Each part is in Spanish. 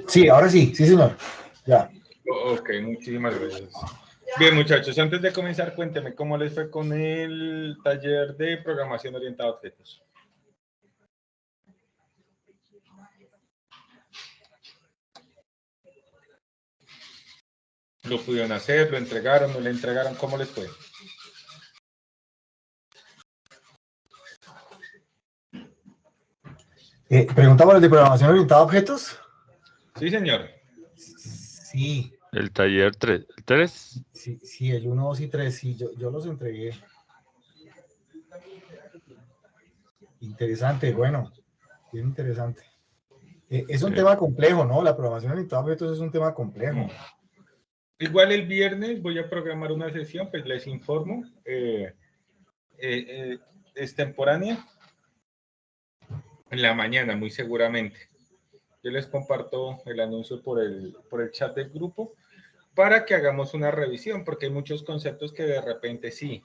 Sí, ahora sí, sí, señor. Ya. Ok, muchísimas gracias. Bien, muchachos, antes de comenzar, cuénteme cómo les fue con el taller de programación orientada a objetos. ¿Lo pudieron hacer? ¿Lo entregaron? ¿No le entregaron? ¿Cómo les fue? ¿Preguntamos el de programación orientada a objetos? Sí, señor. Sí. El taller 3. ¿El 3? Sí, sí, el 1, 2 y 3, sí, yo los entregué. Interesante, bueno, bien interesante. Es un tema complejo, ¿no? La programación orientada a objetos es un tema complejo. Igual el viernes voy a programar una sesión, pues les informo. Extemporánea. En la mañana, muy seguramente. Yo les comparto el anuncio por el chat del grupo para que hagamos una revisión, porque hay muchos conceptos que de repente sí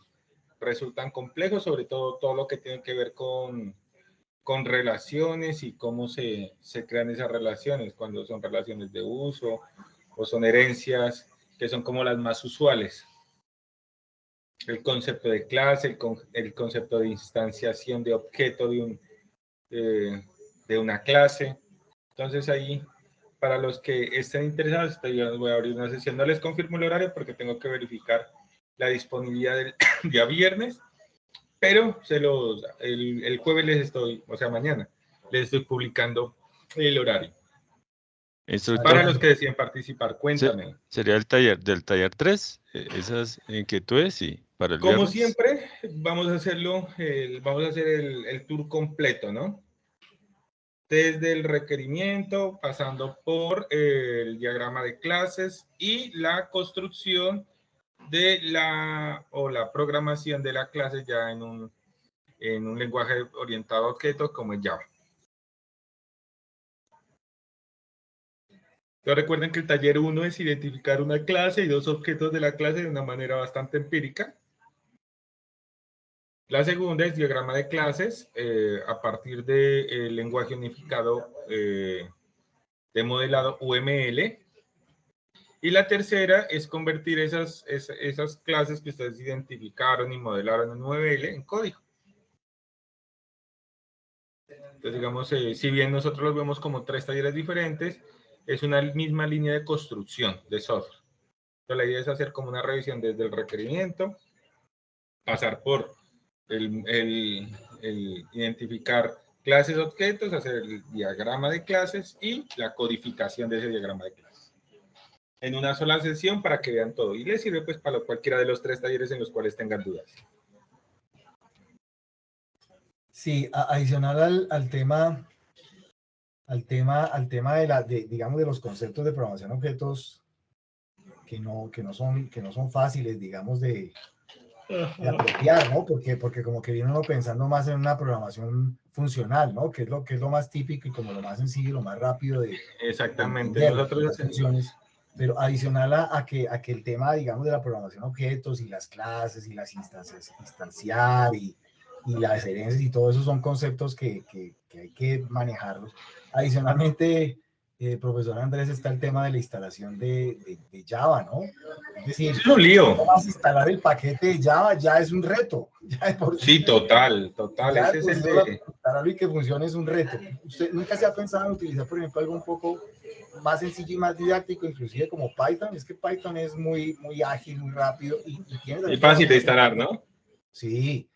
resultan complejos, sobre todo lo que tiene que ver con relaciones y cómo se crean esas relaciones, cuando son relaciones de uso o son herencias, que son como las más usuales. El concepto de clase, el concepto de instanciación de objeto de una clase. Entonces ahí, para los que estén interesados, voy a abrir una sesión. No les confirmo el horario porque tengo que verificar la disponibilidad del día viernes, pero el jueves les estoy, o sea, mañana, les estoy publicando el horario. Para los que deciden participar, cuéntame. ¿Sería el taller del taller 3? Esas inquietudes, sí, para el Como viernes. siempre, vamos a hacerlo, vamos a hacer el tour completo, ¿no? Desde el requerimiento, pasando por el diagrama de clases y la construcción de la programación de la clase ya en un lenguaje orientado a objetos como es Java. Pero recuerden que el taller 1 es identificar una clase y dos objetos de la clase de una manera bastante empírica. La segunda es diagrama de clases a partir del lenguaje unificado de modelado UML. Y la tercera es convertir esas clases que ustedes identificaron y modelaron en UML en código. Entonces, digamos, si bien nosotros los vemos como tres talleres diferentes, es una misma línea de construcción de software. Entonces, la idea es hacer como una revisión desde el requerimiento, pasar por el identificar clases, objetos, hacer el diagrama de clases y la codificación de ese diagrama de clases. En una sola sesión para que vean todo. Y les sirve pues para cualquiera de los tres talleres en los cuales tengan dudas. Sí, adicional al tema digamos, de los conceptos de programación de objetos que no son fáciles, digamos, de apropiar, ¿no? Porque como que viene uno pensando más en una programación funcional, ¿no? Que es lo más típico y como lo más sencillo y lo más rápido de Exactamente. entender las funciones. Pero adicional a que el tema, digamos, de la programación de objetos y las clases y las instancias, instanciar y las herencias y todo eso son conceptos que hay que manejarlos. Adicionalmente, profesor Andrés, está el tema de la instalación de Java, ¿no? Es decir, es un lío. Vas a instalar el paquete de Java, ya es un reto. Ya de por sí, total. Ya Ese es el de instalarlo y que funcione es un reto. ¿Usted nunca se ha pensado en utilizar, por ejemplo, algo un poco más sencillo y más didáctico, inclusive como Python? Es que Python es muy ágil, muy rápido y tiene... Y fácil de instalar, ¿no? Sí,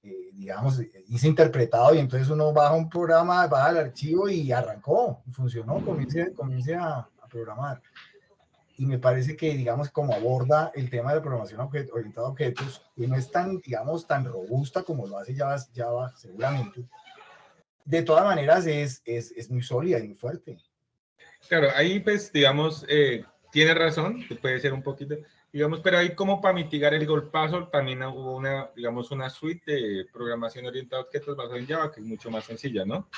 digamos, hice interpretado y entonces uno baja un programa, baja el archivo y arrancó, funcionó, comience a programar. Y me parece que, digamos, como aborda el tema de la programación orientada a objetos, que no es tan, digamos, tan robusta como lo hace Java seguramente, de todas maneras es muy sólida y muy fuerte. Claro, ahí pues, digamos, tiene razón, puede ser un poquito, digamos, pero ahí como para mitigar el golpazo, también hubo una suite de programación orientada a objetos basada en Java, que es mucho más sencilla, ¿no?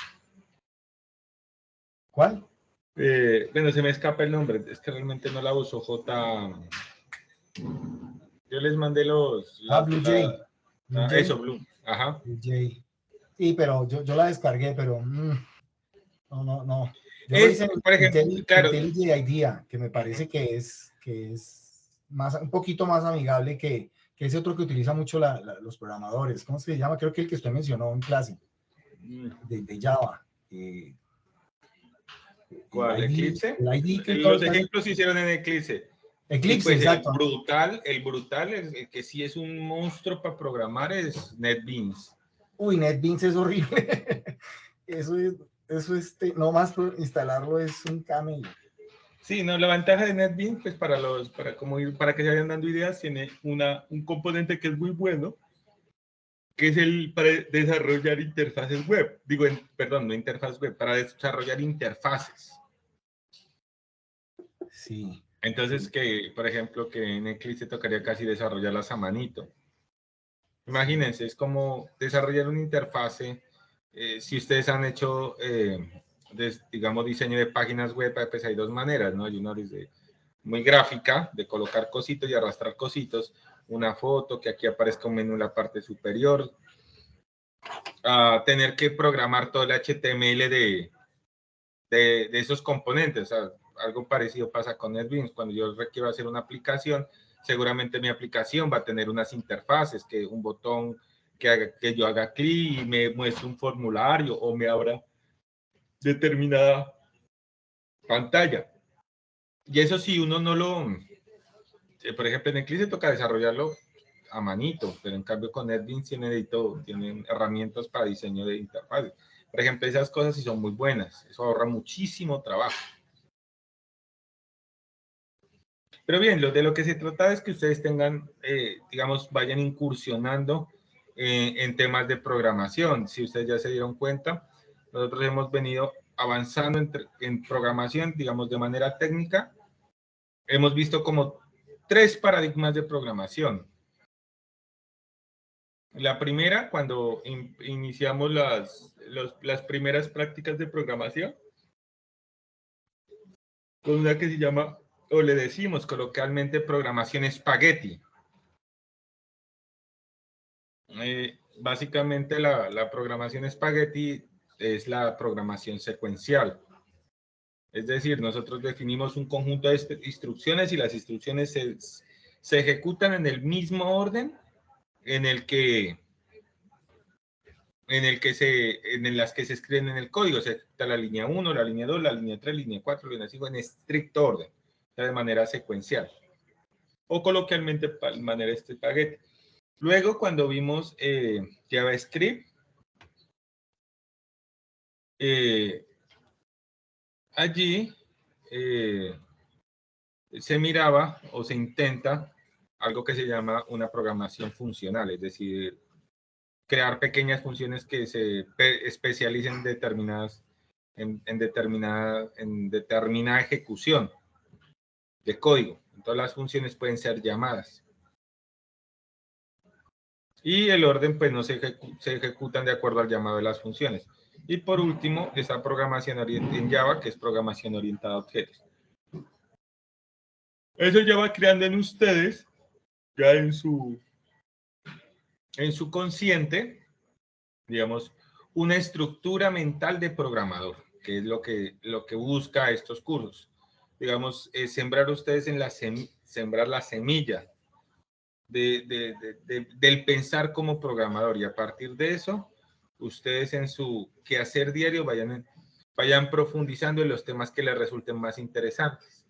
¿Cuál? Bueno, se me escapa el nombre, es que realmente no la uso, yo les mandé BlueJ. eso, Blue. Ajá. BlueJ. Sí, pero yo la descargué, pero no. Yo lo hice por ejemplo, claro. IntelliJ IDEA, que me parece que es más, un poquito más amigable que ese otro que utiliza mucho los programadores. ¿Cómo se llama? Creo que el que usted mencionó en clase, de Java. ¿Cuál? ¿Eclipse? El ID que Los ejemplos se hicieron en Eclipse. Eclipse, pues exacto. El brutal, el que sí es un monstruo para programar es NetBeans. Uy, NetBeans es horrible. Eso no más por instalarlo es un camello. Sí, no, la ventaja de NetBeans, pues para que se vayan dando ideas, tiene un componente que es muy bueno, que es el para desarrollar interfaces web. Perdón, no interfaz web, para desarrollar interfaces. Sí. Entonces, que, por ejemplo, que en Eclipse tocaría casi desarrollarlas a manito. Imagínense, es como desarrollar una interfase. Si ustedes han hecho, digamos, diseño de páginas web, pues hay dos maneras, ¿no? Hay una muy gráfica, de colocar cositos y arrastrar cositos. Una foto, que aquí aparezca un menú en la parte superior. Tener que programar todo el HTML de esos componentes. O sea, algo parecido pasa con NetBeans. Cuando yo requiero hacer una aplicación, seguramente mi aplicación va a tener unas interfaces, que un botón que yo haga clic y me muestre un formulario o me abra determinada pantalla. Y eso sí, uno no por ejemplo, en Eclipse toca desarrollarlo a manito, pero en cambio con NetBeans tienen herramientas para diseño de interfaces. Por ejemplo, esas cosas sí son muy buenas. Eso ahorra muchísimo trabajo. Pero bien, de lo que se trata es que ustedes tengan, digamos, vayan incursionando en temas de programación. Si ustedes ya se dieron cuenta, nosotros hemos venido avanzando en programación, digamos, de manera técnica. Hemos visto como 3 paradigmas de programación. La primera, cuando iniciamos las primeras prácticas de programación, con una que se llama, o le decimos coloquialmente, programación espagueti. Básicamente la programación espagueti es la programación secuencial. Es decir, nosotros definimos un conjunto de instrucciones y las instrucciones se ejecutan en el mismo orden en las que se escriben en el código. O sea, está la línea 1, la línea 2, la línea 3, la línea 4, la línea 5, en estricto orden, o sea, de manera secuencial. O coloquialmente, de manera espagueti. Luego, cuando vimos JavaScript, allí se miraba o se intenta algo que se llama una programación funcional, es decir, crear pequeñas funciones que se especialicen en determinada ejecución de código. Todas las funciones pueden ser llamadas. Y el orden, pues, no se ejecutan de acuerdo al llamado de las funciones. Y por último, esa programación en Java, que es programación orientada a objetos. Eso ya va creando en ustedes, ya en su consciente, digamos, una estructura mental de programador, que es lo que busca estos cursos. Digamos, sembrar ustedes sembrar la semilla del pensar como programador, y a partir de eso, ustedes en su quehacer diario vayan profundizando en los temas que les resulten más interesantes.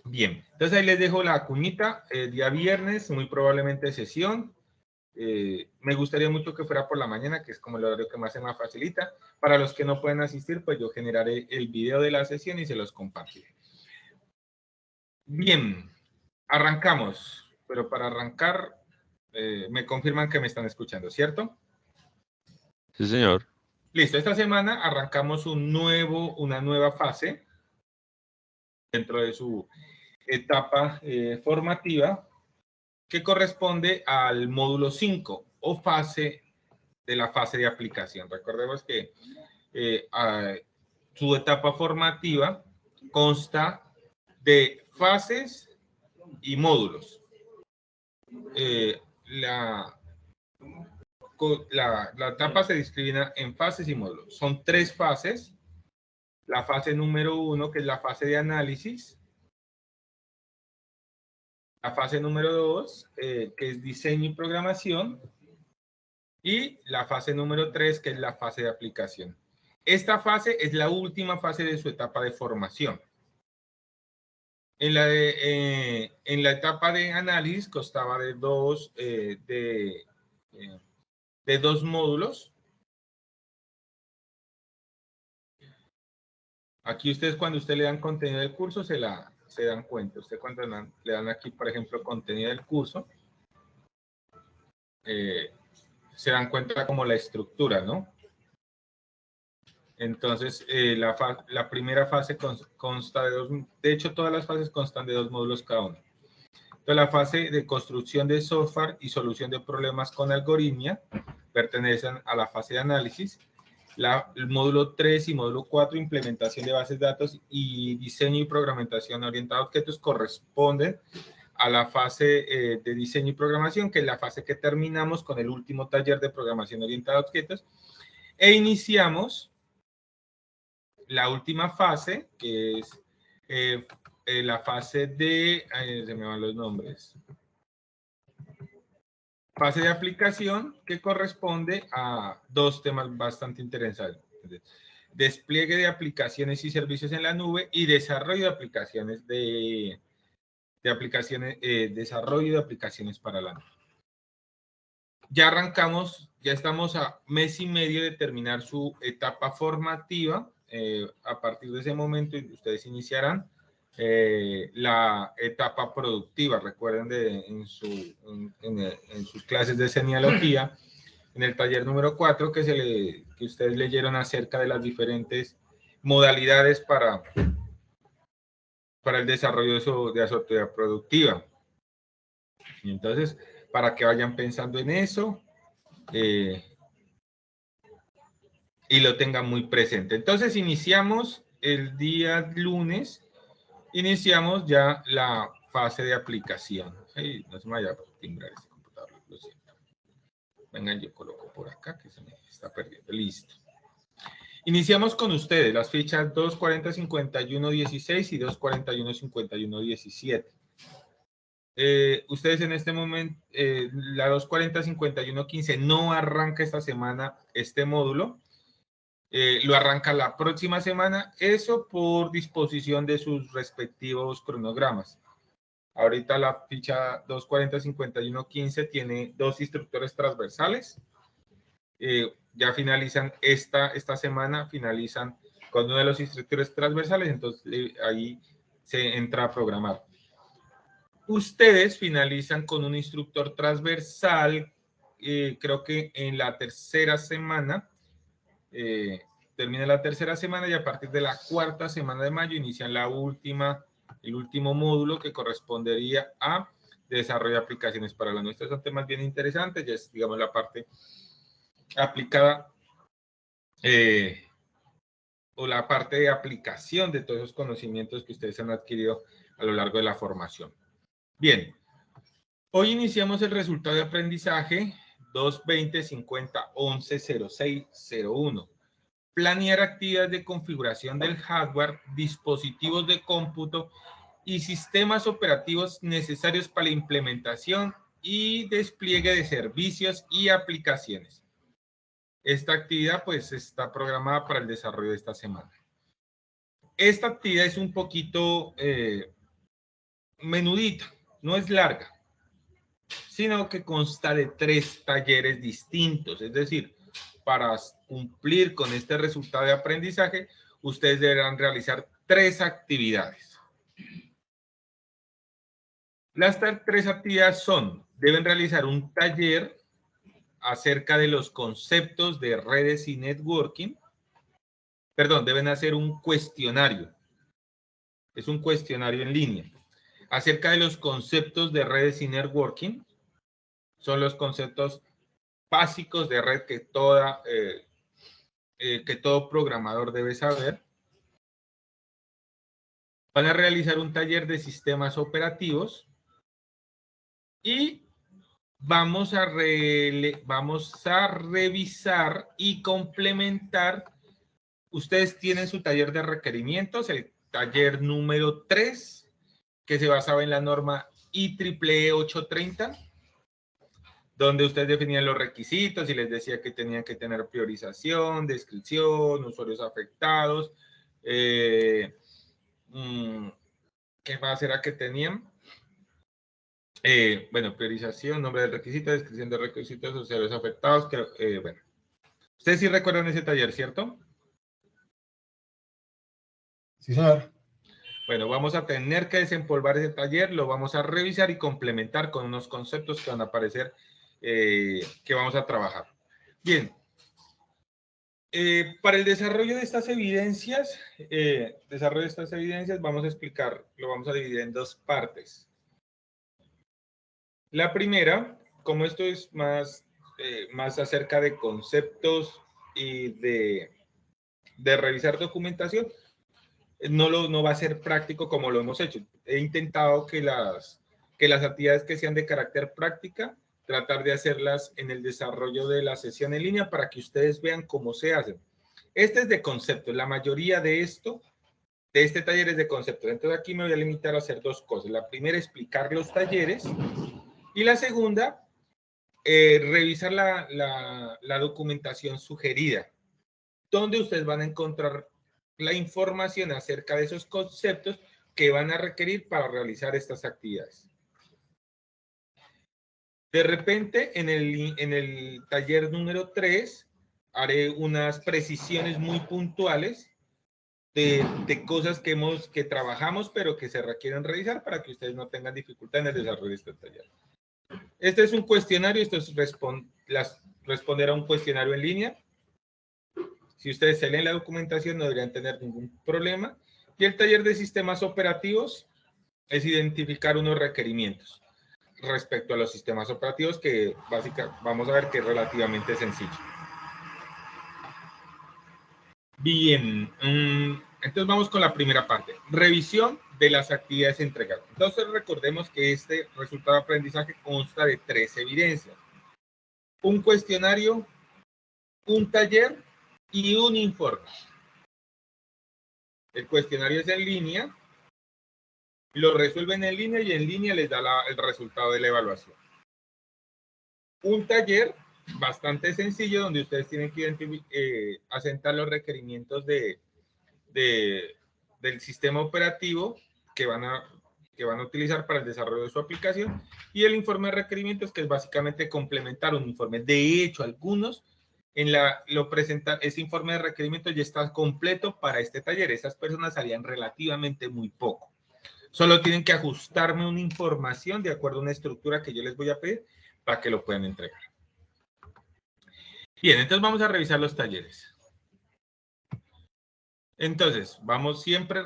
Bien, entonces ahí les dejo la cuñita, día viernes, muy probablemente sesión. Me gustaría mucho que fuera por la mañana, que es como el horario que más se me facilita. Para los que no pueden asistir, pues yo generaré el video de la sesión y se los compartiré. Bien, arrancamos, pero para arrancar, me confirman que me están escuchando, ¿cierto? Sí, señor. Listo, esta semana arrancamos una nueva fase dentro de su etapa formativa, que corresponde al módulo 5 o fase de la fase de aplicación. Recordemos que su etapa formativa consta de fases y módulos. la etapa se discrimina en fases y módulos. Son 3 fases. La fase número 1, que es la fase de análisis. La fase número 2, que es diseño y programación. Y la fase número 3, que es la fase de aplicación. Esta fase es la última fase de su etapa de formación. En la etapa de análisis constaba de dos módulos. Aquí ustedes, cuando le dan contenido del curso, se dan cuenta. Usted cuando le dan aquí, por ejemplo, contenido del curso, se dan cuenta como la estructura, ¿no? Entonces, la primera fase consta de 2, de hecho, todas las fases constan de 2 módulos cada uno. Entonces, la fase de construcción de software y solución de problemas con algoritmia pertenecen a la fase de análisis. El módulo 3 y módulo 4, implementación de bases de datos y diseño y programación orientada a objetos, corresponden a la fase de diseño y programación, que es la fase que terminamos con el último taller de programación orientada a objetos, e iniciamos la última fase, que es la fase de... se me van los nombres. Fase de aplicación, que corresponde a 2 temas bastante interesantes. Despliegue de aplicaciones y servicios en la nube y desarrollo de aplicaciones desarrollo de aplicaciones para la nube. Ya arrancamos, ya estamos a mes y medio de terminar su etapa formativa. A partir de ese momento ustedes iniciarán la etapa productiva. Recuerden en sus clases de semiología, en el taller número 4, que ustedes leyeron acerca de las diferentes modalidades para el desarrollo de su actividad productiva. Y entonces, para que vayan pensando en eso y lo tengan muy presente. Entonces, iniciamos el día lunes, iniciamos ya la fase de aplicación. Ay, no se me vaya a timbrar este computador, lo siento. Vengan, yo coloco por acá, que se me está perdiendo. Listo. Iniciamos con ustedes las fichas 240-51-16 y 241-51-17. Ustedes en este momento, la 240-51-15 no arranca esta semana este módulo. Lo arranca la próxima semana, eso por disposición de sus respectivos cronogramas. Ahorita la ficha 240-51-15 tiene 2 instructores transversales. Ya finalizan esta semana, finalizan con uno de los instructores transversales, entonces ahí se entra a programar. Ustedes finalizan con un instructor transversal, creo que en la tercera semana, termina la tercera semana y a partir de la 4ª semana de mayo inician el último módulo, que correspondería a desarrollo de aplicaciones para la nuestra. Son temas bien interesantes, ya es, digamos, la parte aplicada o la parte de aplicación de todos esos conocimientos que ustedes han adquirido a lo largo de la formación. Bien, hoy iniciamos el resultado de aprendizaje 220-50-11-06-01. Planear actividades de configuración del hardware, dispositivos de cómputo y sistemas operativos necesarios para la implementación y despliegue de servicios y aplicaciones. Esta actividad pues está programada para el desarrollo de esta semana. Esta actividad es un poquito menudita, no es larga, sino que consta de 3 talleres distintos. Es decir, para cumplir con este resultado de aprendizaje, ustedes deberán realizar 3 actividades. Las 3 actividades son: deben realizar un taller acerca de los conceptos de redes y networking. Perdón, deben hacer un cuestionario. Es un cuestionario en línea acerca de los conceptos de redes y networking. Son los conceptos básicos de red que todo programador debe saber. Van a realizar un taller de sistemas operativos y vamos a revisar y complementar. Ustedes tienen su taller de requerimientos, el taller número 3, que se basaba en la norma IEEE 830, donde ustedes definían los requisitos y les decía que tenían que tener priorización, descripción, usuarios afectados. ¿Qué más era que tenían? Bueno, priorización, nombre del requisito, descripción de requisitos, usuarios afectados. Bueno, ustedes sí recuerdan ese taller, ¿cierto? Sí, señor. Bueno, vamos a tener que desempolvar ese taller, lo vamos a revisar y complementar con unos conceptos que van a aparecer, que vamos a trabajar. Bien. Para el desarrollo de estas evidencias, vamos a explicar, lo vamos a dividir en dos partes. La primera, como esto es más acerca de conceptos y de revisar documentación, no va a ser práctico como lo hemos hecho. He intentado que las actividades que sean de carácter práctica, tratar de hacerlas en el desarrollo de la sesión en línea para que ustedes vean cómo se hacen. Este es de concepto. La mayoría de este taller es de concepto. Entonces aquí me voy a limitar a hacer dos cosas. La primera, explicar los talleres. Y la segunda, revisar la documentación sugerida, donde ustedes van a encontrar la información acerca de esos conceptos que van a requerir para realizar estas actividades. De repente, en el taller número 3, haré unas precisiones muy puntuales de cosas que trabajamos, pero que se requieren revisar para que ustedes no tengan dificultad en el desarrollo de este taller. Este es un cuestionario, esto es responder a un cuestionario en línea. Si ustedes se leen la documentación, no deberían tener ningún problema. Y el taller de sistemas operativos es identificar unos requerimientos respecto a los sistemas operativos, que básicamente vamos a ver que es relativamente sencillo. Bien, entonces vamos con la primera parte. Revisión de las actividades entregadas. Entonces recordemos que este resultado de aprendizaje consta de 3 evidencias. Un cuestionario, un taller y un informe. El cuestionario es en línea, lo resuelven en línea y en línea les da el resultado de la evaluación. Un taller bastante sencillo donde ustedes tienen que asentar los requerimientos del sistema operativo que van a utilizar para el desarrollo de su aplicación, y el informe de requerimientos, que es básicamente complementar un informe. De hecho, algunos ese informe de requerimientos ya está completo para este taller. Esas personas salían relativamente muy poco. Solo tienen que ajustarme una información de acuerdo a una estructura que yo les voy a pedir para que lo puedan entregar. Bien, entonces vamos a revisar los talleres. Entonces,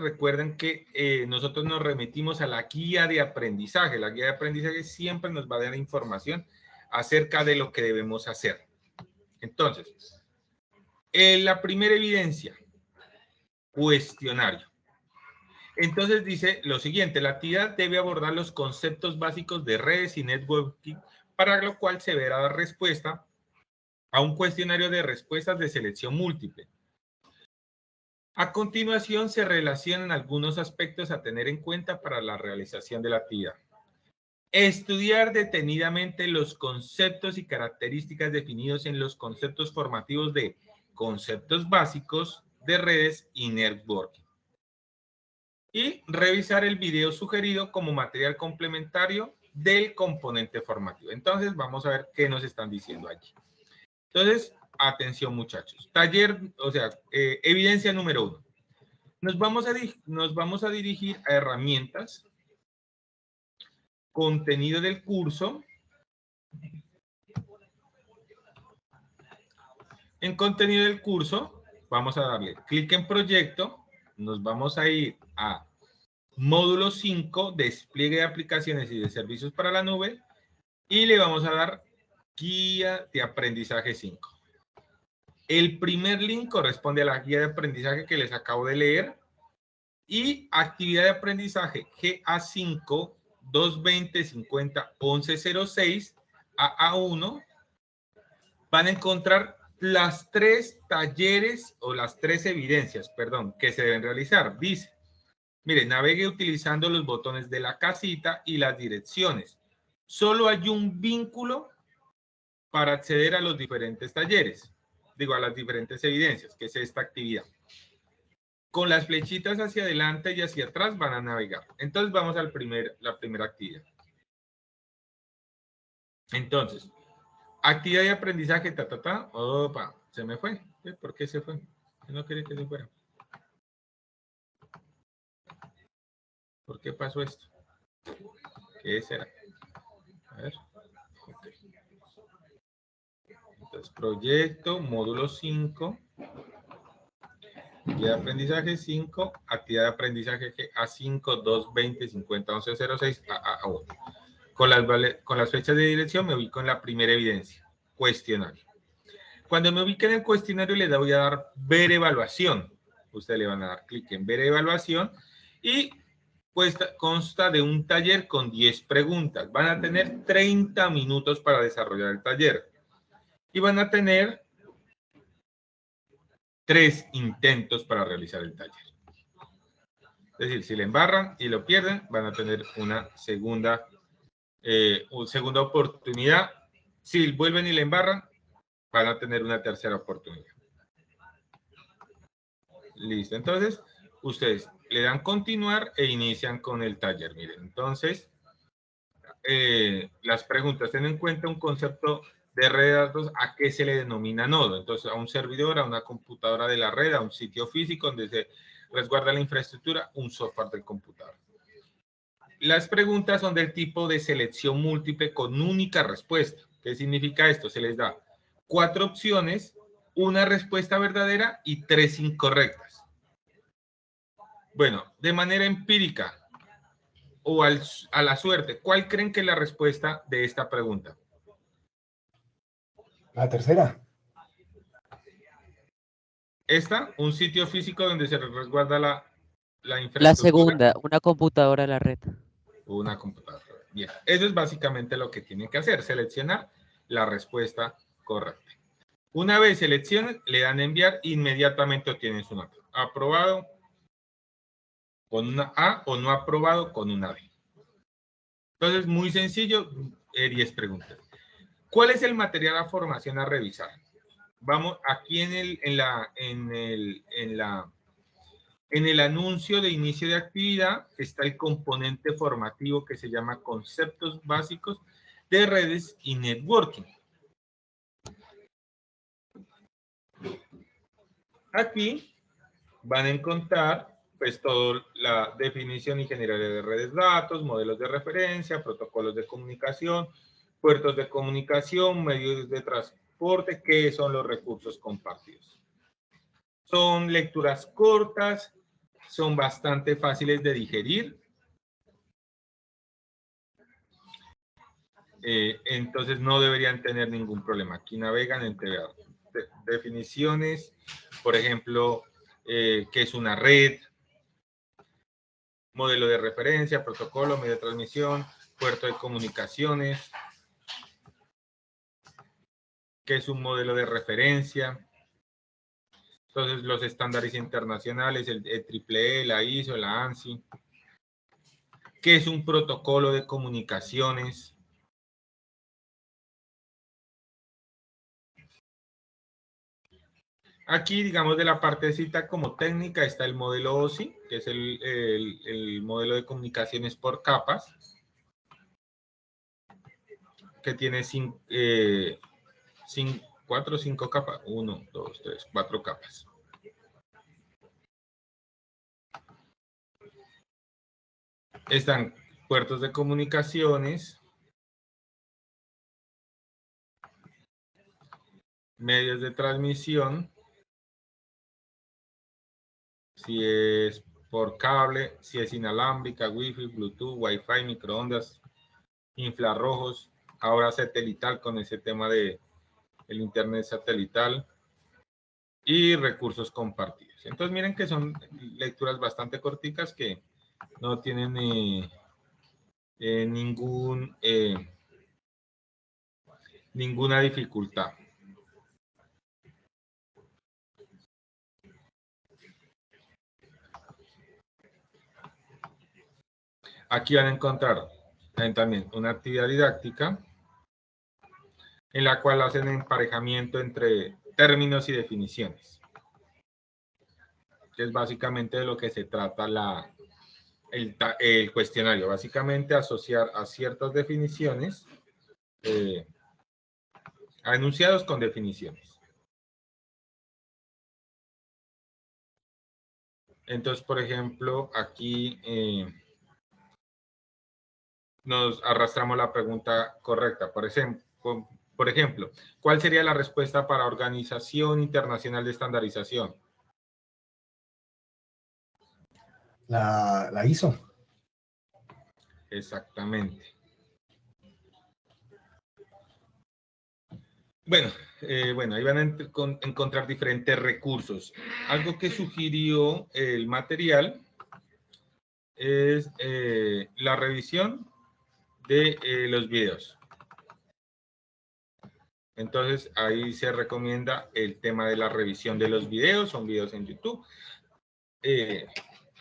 recuerden que nosotros nos remitimos a la guía de aprendizaje. La guía de aprendizaje siempre nos va a dar información acerca de lo que debemos hacer. Entonces, la primera evidencia, cuestionario. Entonces dice lo siguiente: la actividad debe abordar los conceptos básicos de redes y networking, para lo cual se verá dar respuesta a un cuestionario de respuestas de selección múltiple. A continuación se relacionan algunos aspectos a tener en cuenta para la realización de la actividad. Estudiar detenidamente los conceptos y características definidos en los conceptos formativos de conceptos básicos de redes y networking. Y revisar el video sugerido como material complementario del componente formativo. Entonces, vamos a ver qué nos están diciendo allí. Entonces, atención muchachos. Evidencia número 1. Nos vamos a dirigir a herramientas, contenido del curso. En contenido del curso, vamos a darle clic en proyecto, nos vamos a ir a módulo 5, despliegue de aplicaciones y de servicios para la nube, y le vamos a dar guía de aprendizaje 5. El primer link corresponde a la guía de aprendizaje que les acabo de leer, y actividad de aprendizaje GA5 22050 1106 a A1, van a encontrar las 3 talleres o las 3 evidencias, perdón, que se deben realizar. Dice, mire, navegue utilizando los botones de la casita y las direcciones. Solo hay un vínculo para acceder a los diferentes talleres, digo, a las diferentes evidencias, que es esta actividad. Con las flechitas hacia adelante y hacia atrás van a navegar. Entonces vamos a la primera actividad. Entonces, actividad de aprendizaje, opa, se me fue. ¿Por qué se fue? Yo no quería que se fuera. ¿Por qué pasó esto? ¿Qué será? A ver. Okay. Entonces, proyecto, módulo 5. Actividad de aprendizaje 5, actividad de aprendizaje A5, 2, 20, 50, 11, 06, A1. Con las fechas de dirección me ubico en la primera evidencia, cuestionario. Cuando me ubique en el cuestionario le voy a dar ver evaluación. Ustedes le van a dar clic en ver evaluación y pues consta de un taller con 10 preguntas. Van a tener 30 minutos para desarrollar el taller. Y van a tener 3 intentos para realizar el taller. Es decir, si le embarran y lo pierden, van a tener una segunda oportunidad. Si vuelven y le embarran, van a tener una tercera oportunidad. Listo. Entonces, ustedes le dan continuar e inician con el taller. Miren, entonces, las preguntas. Ten en cuenta un concepto de red de datos, a qué se le denomina nodo. Entonces, a un servidor, a una computadora de la red, a un sitio físico donde se resguarda la infraestructura, un software del computador. Las preguntas son del tipo de selección múltiple con única respuesta. ¿Qué significa esto? Se les da 4 opciones, una respuesta verdadera y 3 incorrectas. Bueno, de manera empírica o a la suerte, ¿cuál creen que es la respuesta de esta pregunta? La tercera. Esta, un sitio físico donde se resguarda la infraestructura. La segunda, una computadora a la red. Una computadora. Bien, eso es básicamente lo que tienen que hacer, seleccionar la respuesta correcta. Una vez seleccionen, le dan enviar, inmediatamente obtienen su nota. Aprobado con una A o no aprobado con una B. Entonces, muy sencillo, 10 preguntas. ¿Cuál es el material a formación a revisar? Vamos, aquí en el anuncio de inicio de actividad está el componente formativo que se llama Conceptos Básicos de Redes y Networking. Aquí van a encontrar pues toda la definición y generalidad de redes de datos, modelos de referencia, protocolos de comunicación, puertos de comunicación, medios de transporte, que son los recursos compartidos. Son lecturas cortas, son bastante fáciles de digerir. Entonces no deberían tener ningún problema. Aquí navegan entre definiciones, por ejemplo, qué es una red, modelo de referencia, protocolo, medio de transmisión, puerto de comunicaciones, qué es un modelo de referencia. Entonces, los estándares internacionales, el EEE, la ISO, la ANSI. ¿Qué es un protocolo de comunicaciones? Aquí, digamos, de la partecita como técnica está el modelo OSI, que es el modelo de comunicaciones por capas, que tiene 4 o 5 capas. 1, 2, 3, 4 capas. Están puertos de comunicaciones, medios de transmisión, si es por cable, si es inalámbrica, Wi-Fi, Bluetooth, Wi-Fi, microondas, infrarrojos, ahora satelital con ese tema de el internet satelital y recursos compartidos. Entonces miren que son lecturas bastante corticas que no tienen ningún ninguna dificultad. Aquí van a encontrar también una actividad didáctica en la cual hacen emparejamiento entre términos y definiciones, que es básicamente de lo que se trata el cuestionario, básicamente asociar a ciertas definiciones, a enunciados con definiciones. Entonces, por ejemplo, aquí nos arrastramos la pregunta correcta. Por ejemplo, ¿cuál sería la respuesta para Organización Internacional de Estandarización? La ISO. Exactamente. Bueno, ahí van a encontrar diferentes recursos. Algo que sugirió el material es la revisión de los videos. Entonces, ahí se recomienda el tema de la revisión de los videos, son videos en YouTube.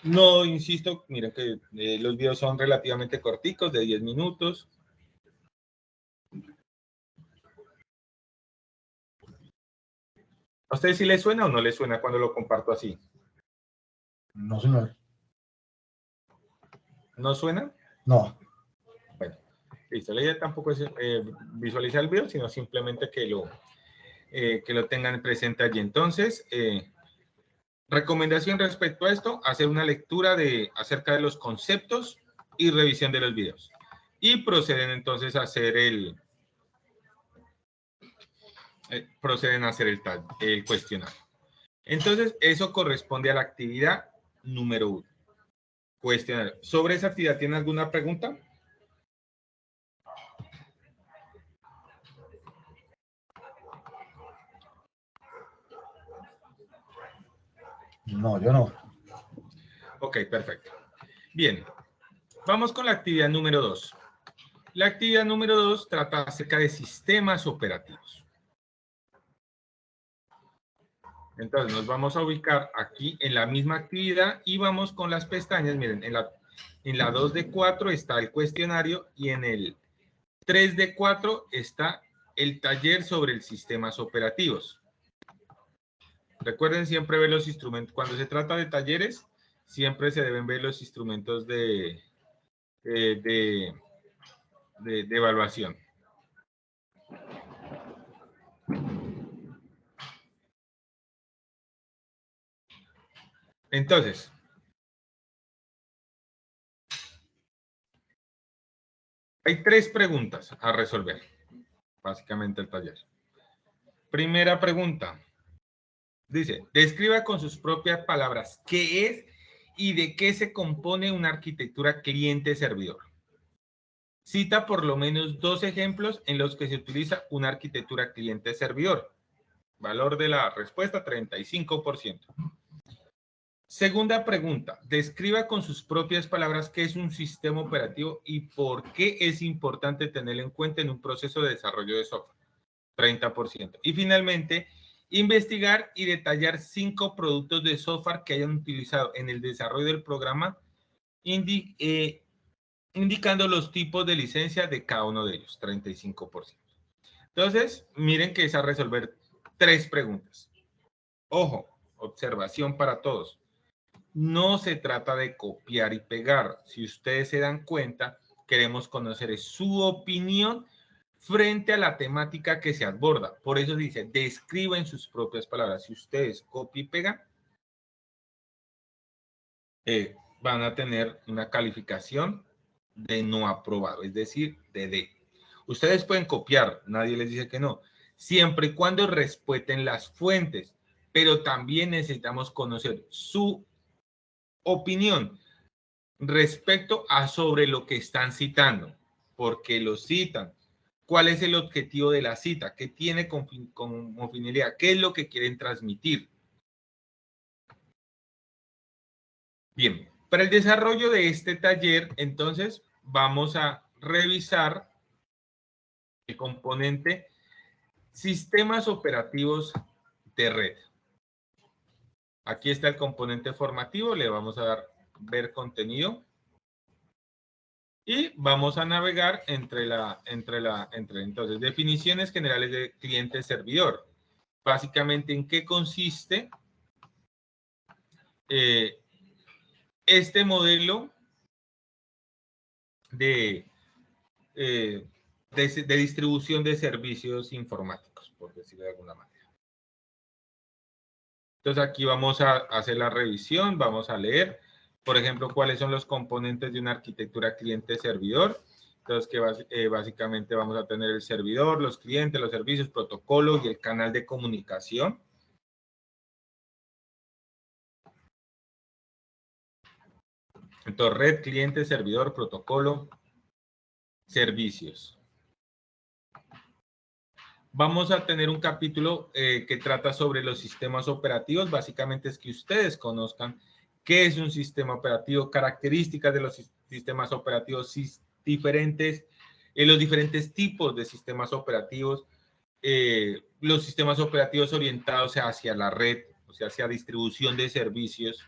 No, insisto, miren que los videos son relativamente corticos, de 10 minutos. ¿A ustedes sí les suena o no les suena cuando lo comparto así? No, señor. ¿No suena? No. Bueno, listo. La idea tampoco es visualizar el video, sino simplemente que lo tengan presente allí. Entonces, recomendación respecto a esto, hacer una lectura acerca de los conceptos y revisión de los videos. Y proceden entonces a hacer el cuestionario. Entonces, eso corresponde a la actividad número 1. Cuestionario. ¿Sobre esa actividad tiene alguna pregunta? No, yo no. Ok, perfecto. Bien, vamos con la actividad número 2. La actividad número 2 trata acerca de sistemas operativos. Entonces, nos vamos a ubicar aquí en la misma actividad y vamos con las pestañas. Miren, en la 2 de 4 está el cuestionario y en el 3 de 4 está el taller sobre el sistemas operativos. Recuerden siempre ver los instrumentos. Cuando se trata de talleres, siempre se deben ver los instrumentos de evaluación. Entonces, hay 3 preguntas a resolver, básicamente el taller. Primera pregunta. Dice, describa con sus propias palabras qué es y de qué se compone una arquitectura cliente-servidor. Cita por lo menos 2 ejemplos en los que se utiliza una arquitectura cliente-servidor. Valor de la respuesta, 35%. Segunda pregunta, describa con sus propias palabras qué es un sistema operativo y por qué es importante tenerlo en cuenta en un proceso de desarrollo de software. 30%. Y finalmente, investigar y detallar 5 productos de software que hayan utilizado en el desarrollo del programa, indicando los tipos de licencia de cada uno de ellos, 35%. Entonces, miren que es a resolver 3 preguntas. Ojo, observación para todos. No se trata de copiar y pegar. Si ustedes se dan cuenta, queremos conocer su opinión frente a la temática que se aborda. Por eso dice, describa en sus propias palabras. Si ustedes copian y pegan, van a tener una calificación de no aprobado, es decir, de D. Ustedes pueden copiar, nadie les dice que no, siempre y cuando respeten las fuentes, pero también necesitamos conocer su opinión respecto a sobre lo que están citando, porque lo citan. ¿Cuál es el objetivo de la cita? ¿Qué tiene como finalidad? ¿Qué es lo que quieren transmitir? Bien, para el desarrollo de este taller, entonces, vamos a revisar el componente Sistemas operativos de red. Aquí está el componente formativo, le vamos a dar ver contenido y vamos a navegar entonces definiciones generales de cliente-servidor. Básicamente, ¿en qué consiste este modelo de distribución de servicios informáticos, por decirlo de alguna manera? Entonces aquí vamos a hacer la revisión, vamos a leer, por ejemplo, cuáles son los componentes de una arquitectura cliente-servidor. Entonces, que básicamente vamos a tener el servidor, los clientes, los servicios, protocolo y el canal de comunicación. Entonces, red, cliente, servidor, protocolo, servicios. Vamos a tener un capítulo que trata sobre los sistemas operativos. Básicamente es que ustedes conozcan qué es un sistema operativo, características de los sistemas operativos diferentes, los diferentes tipos de sistemas operativos, los sistemas operativos orientados hacia la red, o sea, hacia distribución de servicios.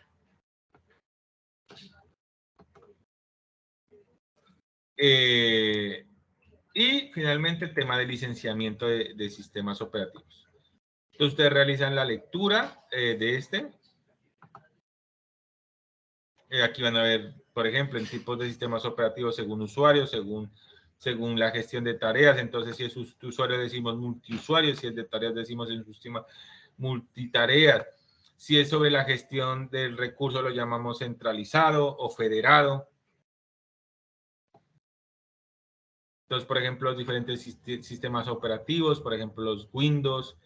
Y finalmente el tema de licenciamiento de sistemas operativos. Entonces ustedes realizan la lectura de este. Aquí van a ver, por ejemplo, en tipos de sistemas operativos según usuario, según la gestión de tareas. Entonces, si es usuario decimos multiusuario, si es de tareas decimos en un sistema multitareas. Si es sobre la gestión del recurso lo llamamos centralizado o federado. Entonces, por ejemplo, los diferentes sistemas operativos, por ejemplo, los Windows.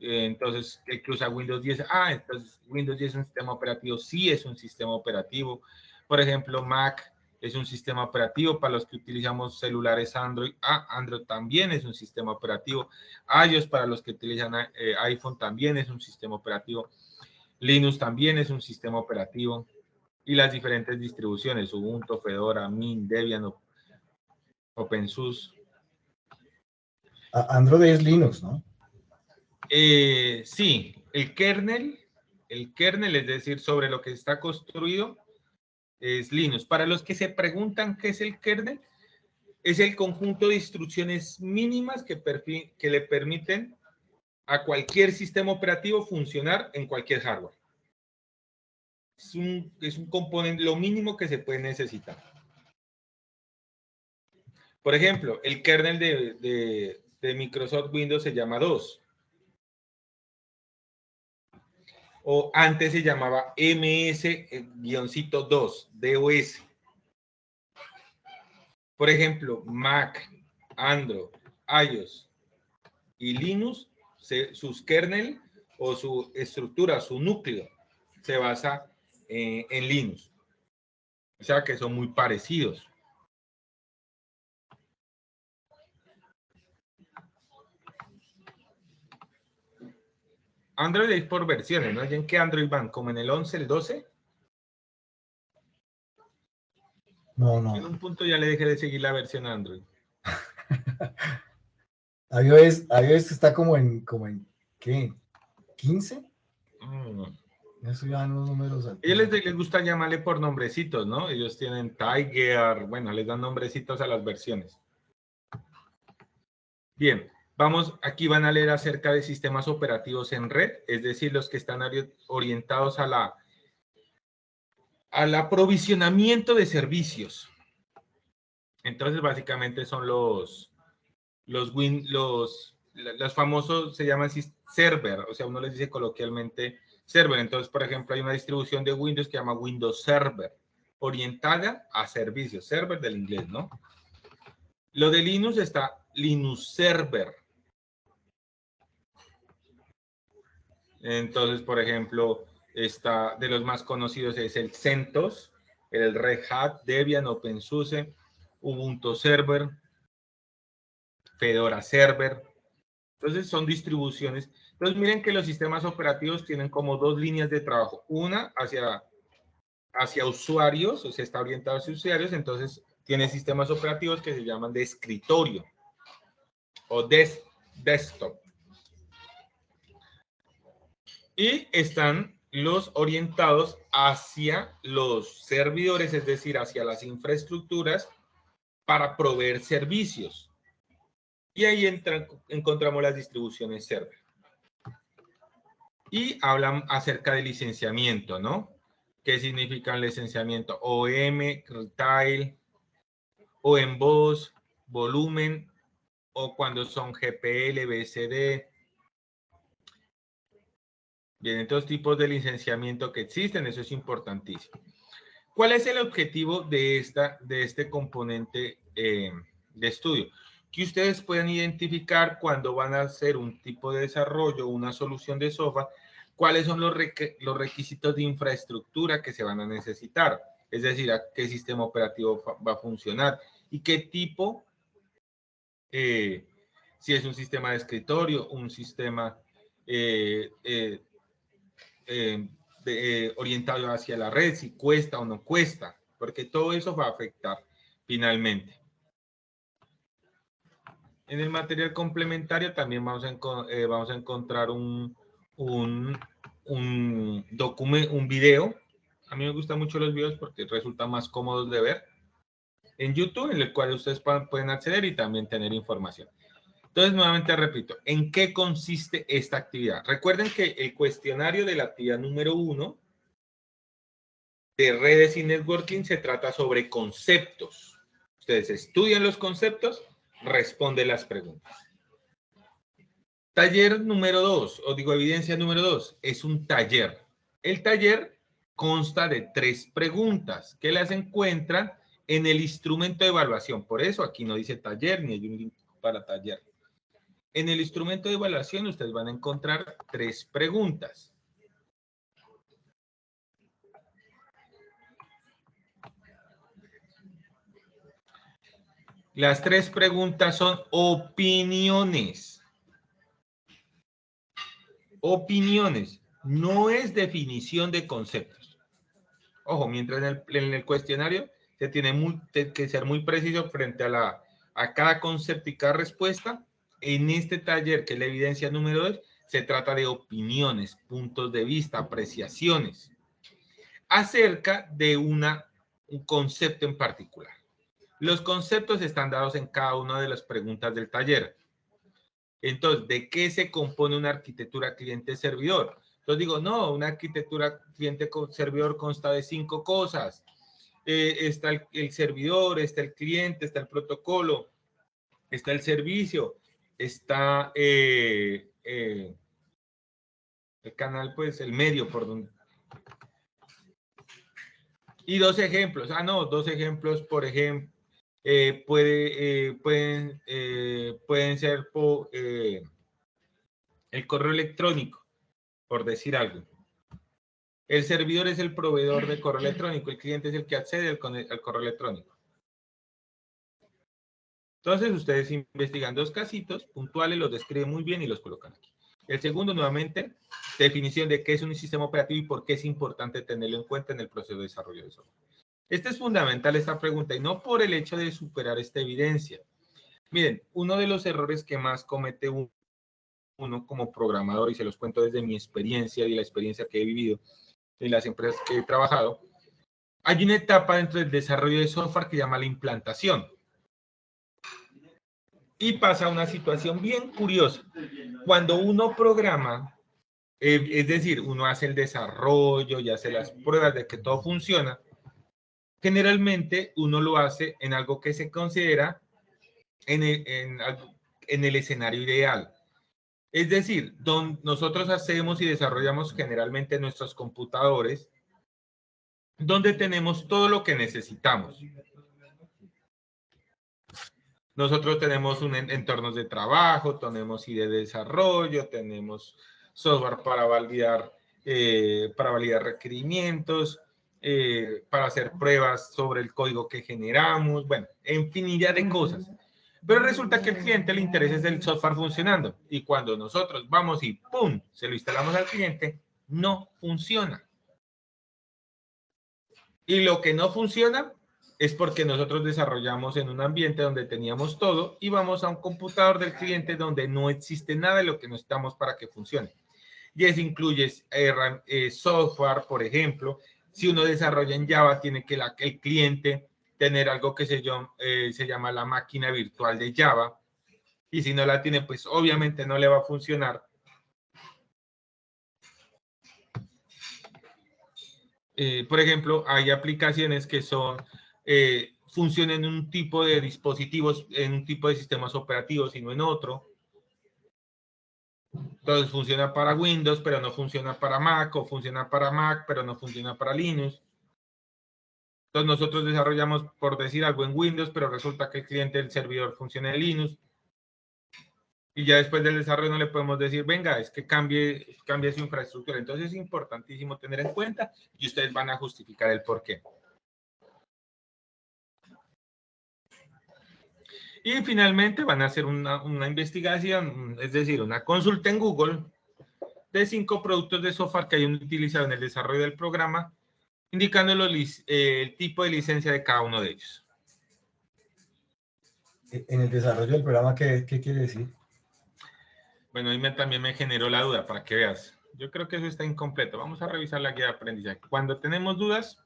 Entonces, el que usa Windows 10, entonces Windows 10 es un sistema operativo, sí es un sistema operativo. Por ejemplo, Mac es un sistema operativo para los que utilizamos celulares Android. Android también es un sistema operativo. iOS para los que utilizan iPhone también es un sistema operativo. Linux también es un sistema operativo. Y las diferentes distribuciones, Ubuntu, Fedora, Mint, Debian, OpenSUSE. Android es Linux, ¿no? Sí, el kernel, es decir, sobre lo que está construido, es Linux. Para los que se preguntan qué es el kernel, es el conjunto de instrucciones mínimas que le permiten a cualquier sistema operativo funcionar en cualquier hardware. Es un componente, lo mínimo que se puede necesitar. Por ejemplo, el kernel de Microsoft Windows se llama DOS. O antes se llamaba MS-2, DOS. Por ejemplo, Mac, Android, iOS y Linux, sus kernel o su estructura, su núcleo, se basa en Linux. O sea que son muy parecidos. Android es por versiones, ¿no? ¿En qué Android van? ¿Como en el 11, el 12? No. En un punto ya le dejé de seguir la versión Android. iOS está como en ¿qué? ¿15? Eso ya los números altos. Ellos les gusta llamarle por nombrecitos, ¿no? Ellos tienen Tiger, bueno, les dan nombrecitos a las versiones. Bien, aquí van a leer acerca de sistemas operativos en red, es decir, los que están orientados al aprovisionamiento de servicios. Entonces, básicamente son los famosos, se llaman server, o sea, uno les dice coloquialmente server. Entonces, por ejemplo, hay una distribución de Windows que se llama Windows Server, orientada a servicios, server del inglés, ¿no? Lo de Linux está Linux Server. Entonces, por ejemplo, de los más conocidos es el CentOS, el Red Hat, Debian, OpenSUSE, Ubuntu Server, Fedora Server. Entonces, son distribuciones. Entonces, miren que los sistemas operativos tienen como dos líneas de trabajo. Una hacia usuarios, o sea, está orientado hacia usuarios. Entonces, tiene sistemas operativos que se llaman de escritorio o desktop. Y están los orientados hacia los servidores, es decir, hacia las infraestructuras para proveer servicios. Y ahí encontramos las distribuciones server. Y hablan acerca del licenciamiento, ¿no? ¿Qué significa el licenciamiento? OM, retail, OMBOS, volumen, o cuando son GPL, BCD. Vienen todos tipos de licenciamiento que existen, eso es importantísimo. ¿Cuál es el objetivo de este componente de estudio? Que ustedes puedan identificar cuando van a hacer un tipo de desarrollo, una solución de software, cuáles son los requisitos de infraestructura que se van a necesitar. Es decir, a qué sistema operativo va a funcionar y qué tipo, si es un sistema de escritorio, un sistema orientado hacia la red, si cuesta o no cuesta, porque todo eso va a afectar finalmente. En el material complementario también vamos a encontrar un documento, un video. A mí me gustan mucho los videos porque resultan más cómodos de ver en YouTube, en el cual ustedes pueden acceder y también tener información. Entonces, nuevamente repito, ¿en qué consiste esta actividad? Recuerden que el cuestionario de la actividad número 1 de redes y networking se trata sobre conceptos. Ustedes estudian los conceptos, responden las preguntas. Taller número 2, o digo evidencia número 2, es un taller. El taller consta de 3 preguntas que las encuentran en el instrumento de evaluación. Por eso aquí no dice taller ni hay un link para taller. En el instrumento de evaluación ustedes van a encontrar 3 preguntas. Las 3 preguntas son opiniones. Opiniones. No es definición de conceptos. Ojo, mientras en el cuestionario se tiene que ser muy preciso frente a cada concepto y cada respuesta. En este taller, que es la evidencia número 2, se trata de opiniones, puntos de vista, apreciaciones acerca de un concepto en particular. Los conceptos están dados en cada una de las preguntas del taller. Entonces, ¿de qué se compone una arquitectura cliente-servidor? Entonces digo, no, una arquitectura cliente-servidor consta de 5 cosas. Está el servidor, está el cliente, está el protocolo, está el servicio, está el canal, pues el medio por donde... Y 2 ejemplos. Ah, no, 2 ejemplos, por ejemplo, pueden ser por el correo electrónico, por decir algo. El servidor es el proveedor de correo electrónico, el cliente es el que accede al correo electrónico. Entonces, ustedes investigan 2 casitos puntuales, los describen muy bien y los colocan aquí. El segundo, nuevamente, definición de qué es un sistema operativo y por qué es importante tenerlo en cuenta en el proceso de desarrollo de software. Este es fundamental, esta pregunta, y no por el hecho de superar esta evidencia. Miren, uno de los errores que más comete uno como programador, y se los cuento desde mi experiencia y la experiencia que he vivido en las empresas que he trabajado, hay una etapa dentro del desarrollo de software que se llama la implantación. Y pasa una situación bien curiosa. Cuando uno programa, es decir, uno hace el desarrollo y hace las pruebas de que todo funciona, generalmente uno lo hace en algo que se considera en el escenario ideal. Es decir, donde nosotros hacemos y desarrollamos generalmente nuestros computadores, donde tenemos todo lo que necesitamos. Nosotros tenemos entornos de trabajo, tenemos IDE de desarrollo, tenemos software para validar requerimientos, para hacer pruebas sobre el código que generamos, bueno, infinidad de cosas. Pero resulta que al cliente le interesa el software funcionando. Y cuando nosotros vamos y ¡pum!, se lo instalamos al cliente, no funciona. Y lo que no funciona es porque nosotros desarrollamos en un ambiente donde teníamos todo y vamos a un computador del cliente donde no existe nada de lo que necesitamos para que funcione. y eso incluye software, por ejemplo. Si uno desarrolla en Java, tiene que el cliente tener algo que se llama la máquina virtual de Java, y si no la tiene, pues obviamente no le va a funcionar. Por ejemplo, hay aplicaciones que funcionan en un tipo de dispositivos, en un tipo de sistemas operativos y no en otro. Entonces funciona para Windows, pero no funciona para Mac, o funciona para Mac, pero no funciona para Linux. Entonces nosotros desarrollamos, por decir algo, en Windows, pero resulta que el cliente del servidor funciona en Linux. Y ya después del desarrollo no le podemos decir, venga, es que cambie su infraestructura. Entonces es importantísimo tener en cuenta y ustedes van a justificar el por qué. Y finalmente van a hacer una investigación, es decir, una consulta en Google de 5 productos de software que hayan utilizado en el desarrollo del programa, indicando el tipo de licencia de cada uno de ellos. En el desarrollo del programa, ¿qué quiere decir? Bueno, ahí también me generó la duda para que veas. Yo creo que eso está incompleto. Vamos a revisar la guía de aprendizaje. Cuando tenemos dudas,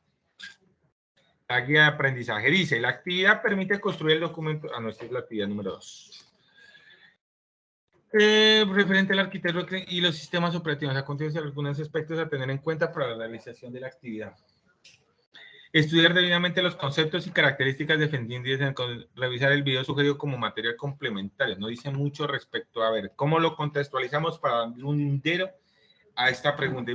la guía de aprendizaje dice, la actividad permite construir el documento. Ah, no, esta es la actividad número 2. Referente al arquitecto y los sistemas operativos. A continuación, algunos aspectos a tener en cuenta para la realización de la actividad. Estudiar debidamente los conceptos y características defendidas, revisar el video sugerido como material complementario. No dice mucho respecto a ver cómo lo contextualizamos para darle un entero a esta pregunta.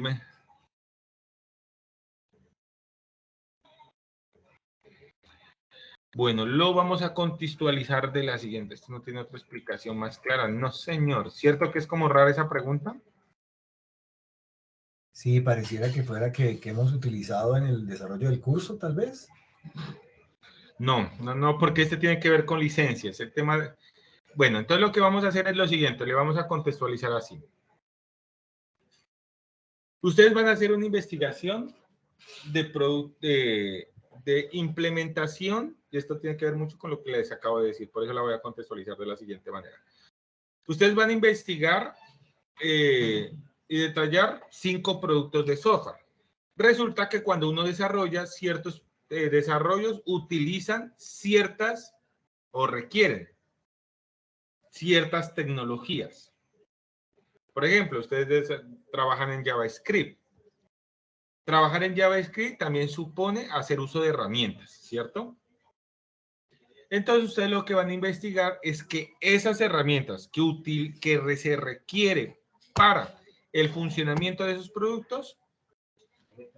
Bueno, lo vamos a contextualizar de la siguiente. Esto no tiene otra explicación más clara. No, señor. ¿Cierto que es como rara esa pregunta? Sí, pareciera que fuera que hemos utilizado en el desarrollo del curso, tal vez. No, porque este tiene que ver con licencias. El tema. Bueno, entonces lo que vamos a hacer es lo siguiente. Le vamos a contextualizar así. Ustedes van a hacer una investigación de implementación, y esto tiene que ver mucho con lo que les acabo de decir, por eso la voy a contextualizar de la siguiente manera. Ustedes van a investigar y detallar 5 productos de software. Resulta que cuando uno desarrolla ciertos desarrollos, utilizan ciertas o requieren ciertas tecnologías. Por ejemplo, ustedes trabajan en JavaScript. Trabajar en JavaScript también supone hacer uso de herramientas, ¿cierto? Entonces, ustedes lo que van a investigar es que esas herramientas que se requieren para el funcionamiento de esos productos,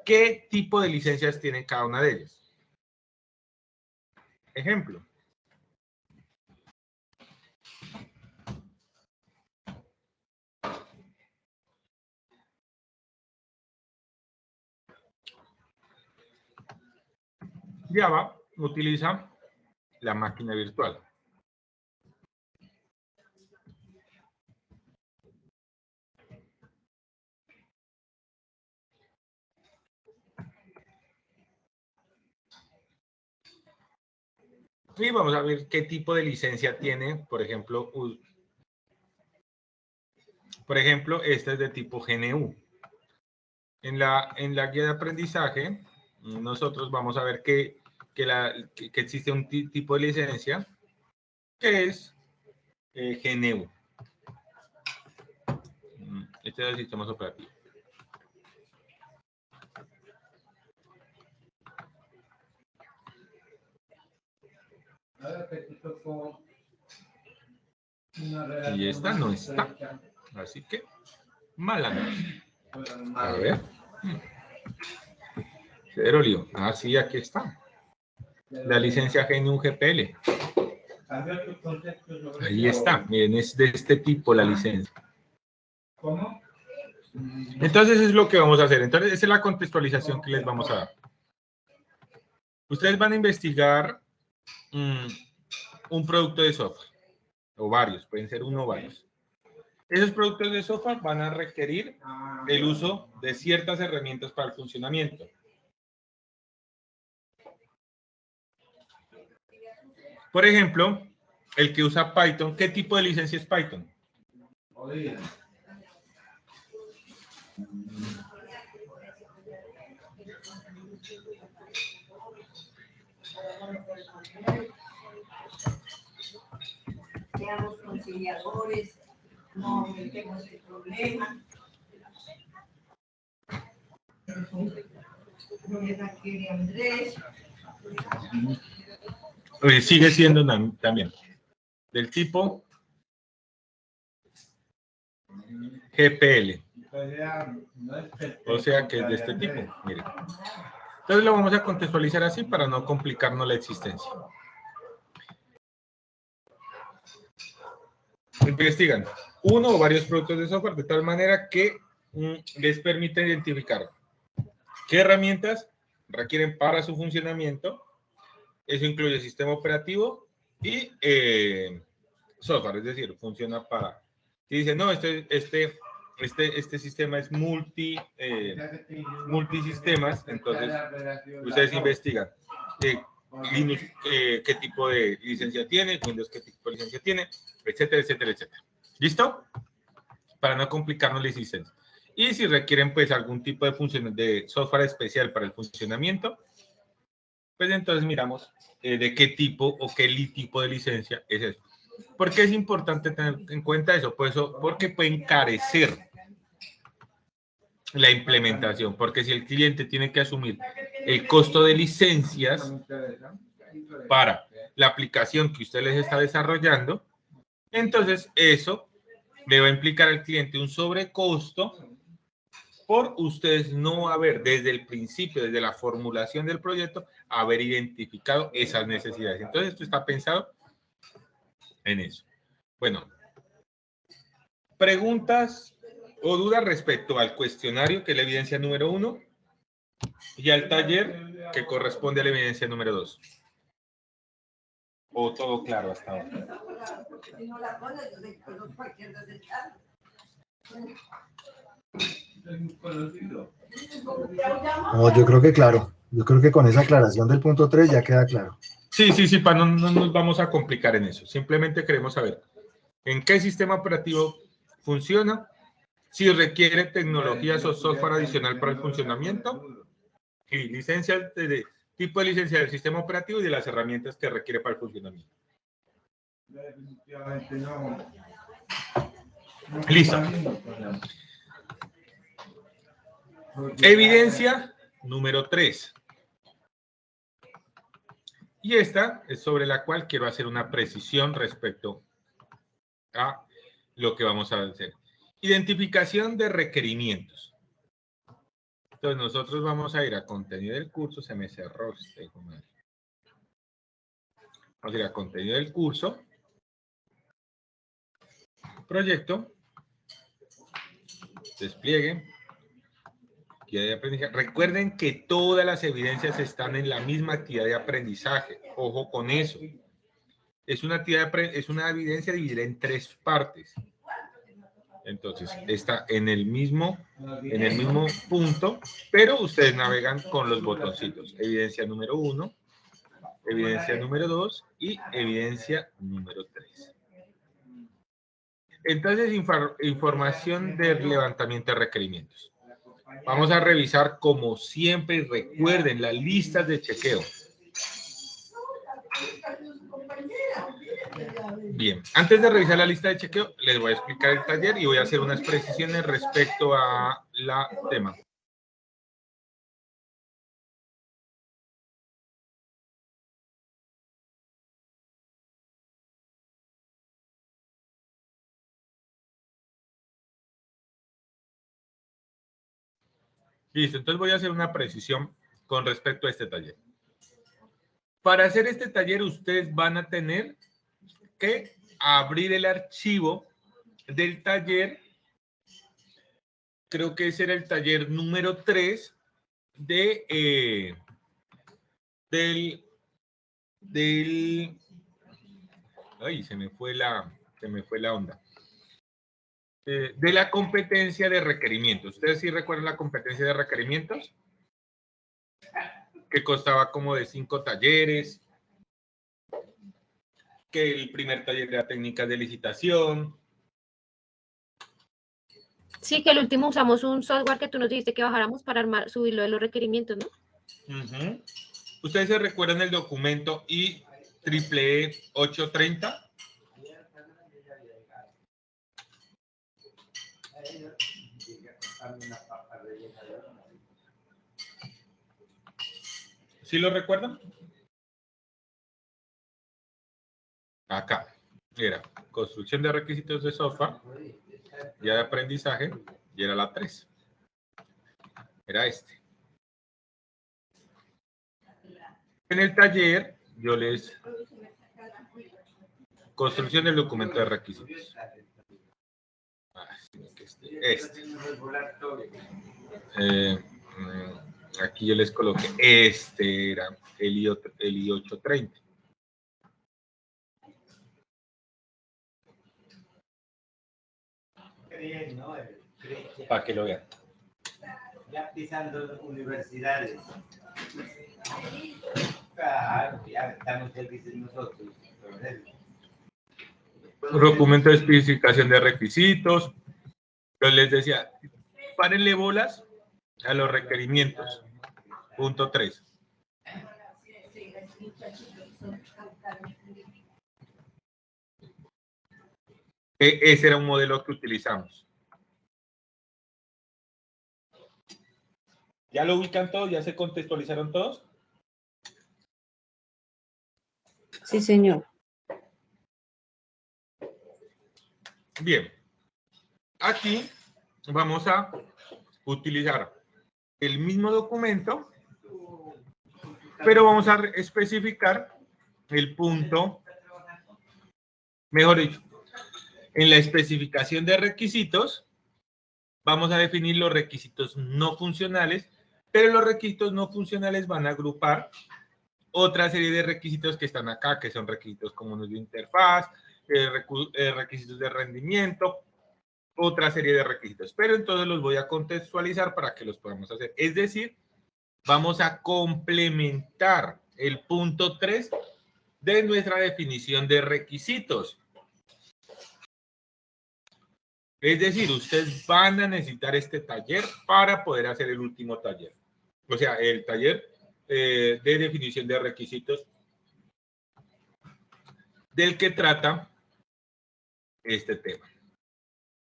¿qué tipo de licencias tienen cada una de ellas? Ejemplo. Java utiliza la máquina virtual. Y vamos a ver qué tipo de licencia tiene, por ejemplo, esta es de tipo GNU. En la guía de aprendizaje, nosotros vamos a ver que existe un tipo de licencia que es GNU. Este es el sistema operativo. Y esta no está. Así que, mala no. A ver. Cero lío. Ah, sí, aquí está. La licencia GNU GPL. Ahí está. Miren, es de este tipo la licencia. ¿Cómo? Entonces es lo que vamos a hacer. Entonces esa es la contextualización que les vamos a dar. Ustedes van a investigar un producto de software, o varios, pueden ser uno o varios. Esos productos de software van a requerir el uso de ciertas herramientas para el funcionamiento. Por ejemplo, el que usa Python, ¿qué tipo de licencia es Python? Seamos conciliadores, no metemos el problema. Problema quiere Andrés. Sigue siendo también del tipo GPL. O sea que es de este tipo. Miren. Entonces lo vamos a contextualizar así para no complicarnos la existencia. Investigan uno o varios productos de software de tal manera que les permite identificar qué herramientas requieren para su funcionamiento. Eso incluye sistema operativo y software, es decir, funciona para... Si dicen, no, este sistema es multisistemas, entonces ustedes investigan Linux, qué tipo de licencia tiene, Windows, qué tipo de licencia tiene, etcétera, etcétera, etcétera. ¿Listo? Para no complicarnos la licencia. Y si requieren, pues, algún tipo de función de software especial para el funcionamiento, pues entonces miramos de qué tipo o qué tipo de licencia es eso. ¿Por qué es importante tener en cuenta eso? Pues porque puede encarecer la implementación, porque si el cliente tiene que asumir el costo de licencias para la aplicación que usted les está desarrollando, entonces eso le va a implicar al cliente un sobrecosto por ustedes no haber desde el principio, desde la formulación del proyecto, haber identificado esas necesidades. Entonces esto está pensado en eso. Bueno, preguntas o dudas respecto al cuestionario, que es la evidencia número 1, y al taller, que corresponde a la evidencia número 2. ¿O todo claro hasta ahora? No, yo creo que claro. Yo creo que con esa aclaración del punto 3 ya queda claro. Sí, para no nos vamos a complicar en eso. Simplemente queremos saber en qué sistema operativo funciona, si requiere tecnologías o software adicional para el funcionamiento y licencias de tipo de licencia del sistema operativo y de las herramientas que requiere para el funcionamiento. Listo. Evidencia número 3. Y esta es sobre la cual quiero hacer una precisión respecto a lo que vamos a hacer. Identificación de requerimientos. Entonces nosotros vamos a ir a contenido del curso. Se me cerró este. Vamos a ir a contenido del curso. Proyecto. Despliegue. Actividad de aprendizaje. Recuerden que todas las evidencias están en la misma actividad de aprendizaje. Ojo con eso. Es una evidencia dividida en 3 partes. Entonces, está en el mismo punto, pero ustedes navegan con los botoncitos. Evidencia número 1, evidencia número 2 y evidencia número 3. Entonces, información de levantamiento de requerimientos. Vamos a revisar, como siempre, recuerden las listas de chequeo. Bien, antes de revisar la lista de chequeo, les voy a explicar el taller y voy a hacer unas precisiones respecto a la tema. Listo, entonces voy a hacer una precisión con respecto a este taller. Para hacer este taller, ustedes van a tener que abrir el archivo del taller. Creo que ese era el taller número 3 de, ay, se me fue la onda. De la competencia de requerimientos. ¿Ustedes sí recuerdan la competencia de requerimientos? Que costaba como de 5 talleres. Que el primer taller era técnicas de licitación. Sí, que el último usamos un software que tú nos dijiste que bajáramos para armar, subirlo de los requerimientos, ¿no? ¿Ustedes se recuerdan el documento IEEE 830? ¿Sí lo recuerdan? Acá era construcción de requisitos de software, ya de aprendizaje, y era la 3. Era este. En el taller, yo les... Construcción del documento de requisitos. Aquí yo les coloqué, este era el I830. Para que lo vean. Ya pisando universidades. Claro, ya estamos felices nosotros. Documento de especificación de requisitos. Yo les decía, párenle bolas a los requerimientos. Punto 3. Ese era un modelo que utilizamos. ¿Ya lo ubican todos? ¿Ya se contextualizaron todos? Sí, señor. Bien. Aquí vamos a utilizar el mismo documento, pero vamos a especificar el punto, mejor dicho, en la especificación de requisitos, vamos a definir los requisitos no funcionales, pero los requisitos no funcionales van a agrupar otra serie de requisitos que están acá, que son requisitos comunes de interfaz, requisitos de rendimiento, otra serie de requisitos. Pero entonces los voy a contextualizar para que los podamos hacer. Es decir, vamos a complementar el punto 3 de nuestra definición de requisitos. Es decir, ustedes van a necesitar este taller para poder hacer el último taller. O sea, el taller de definición de requisitos del que trata este tema,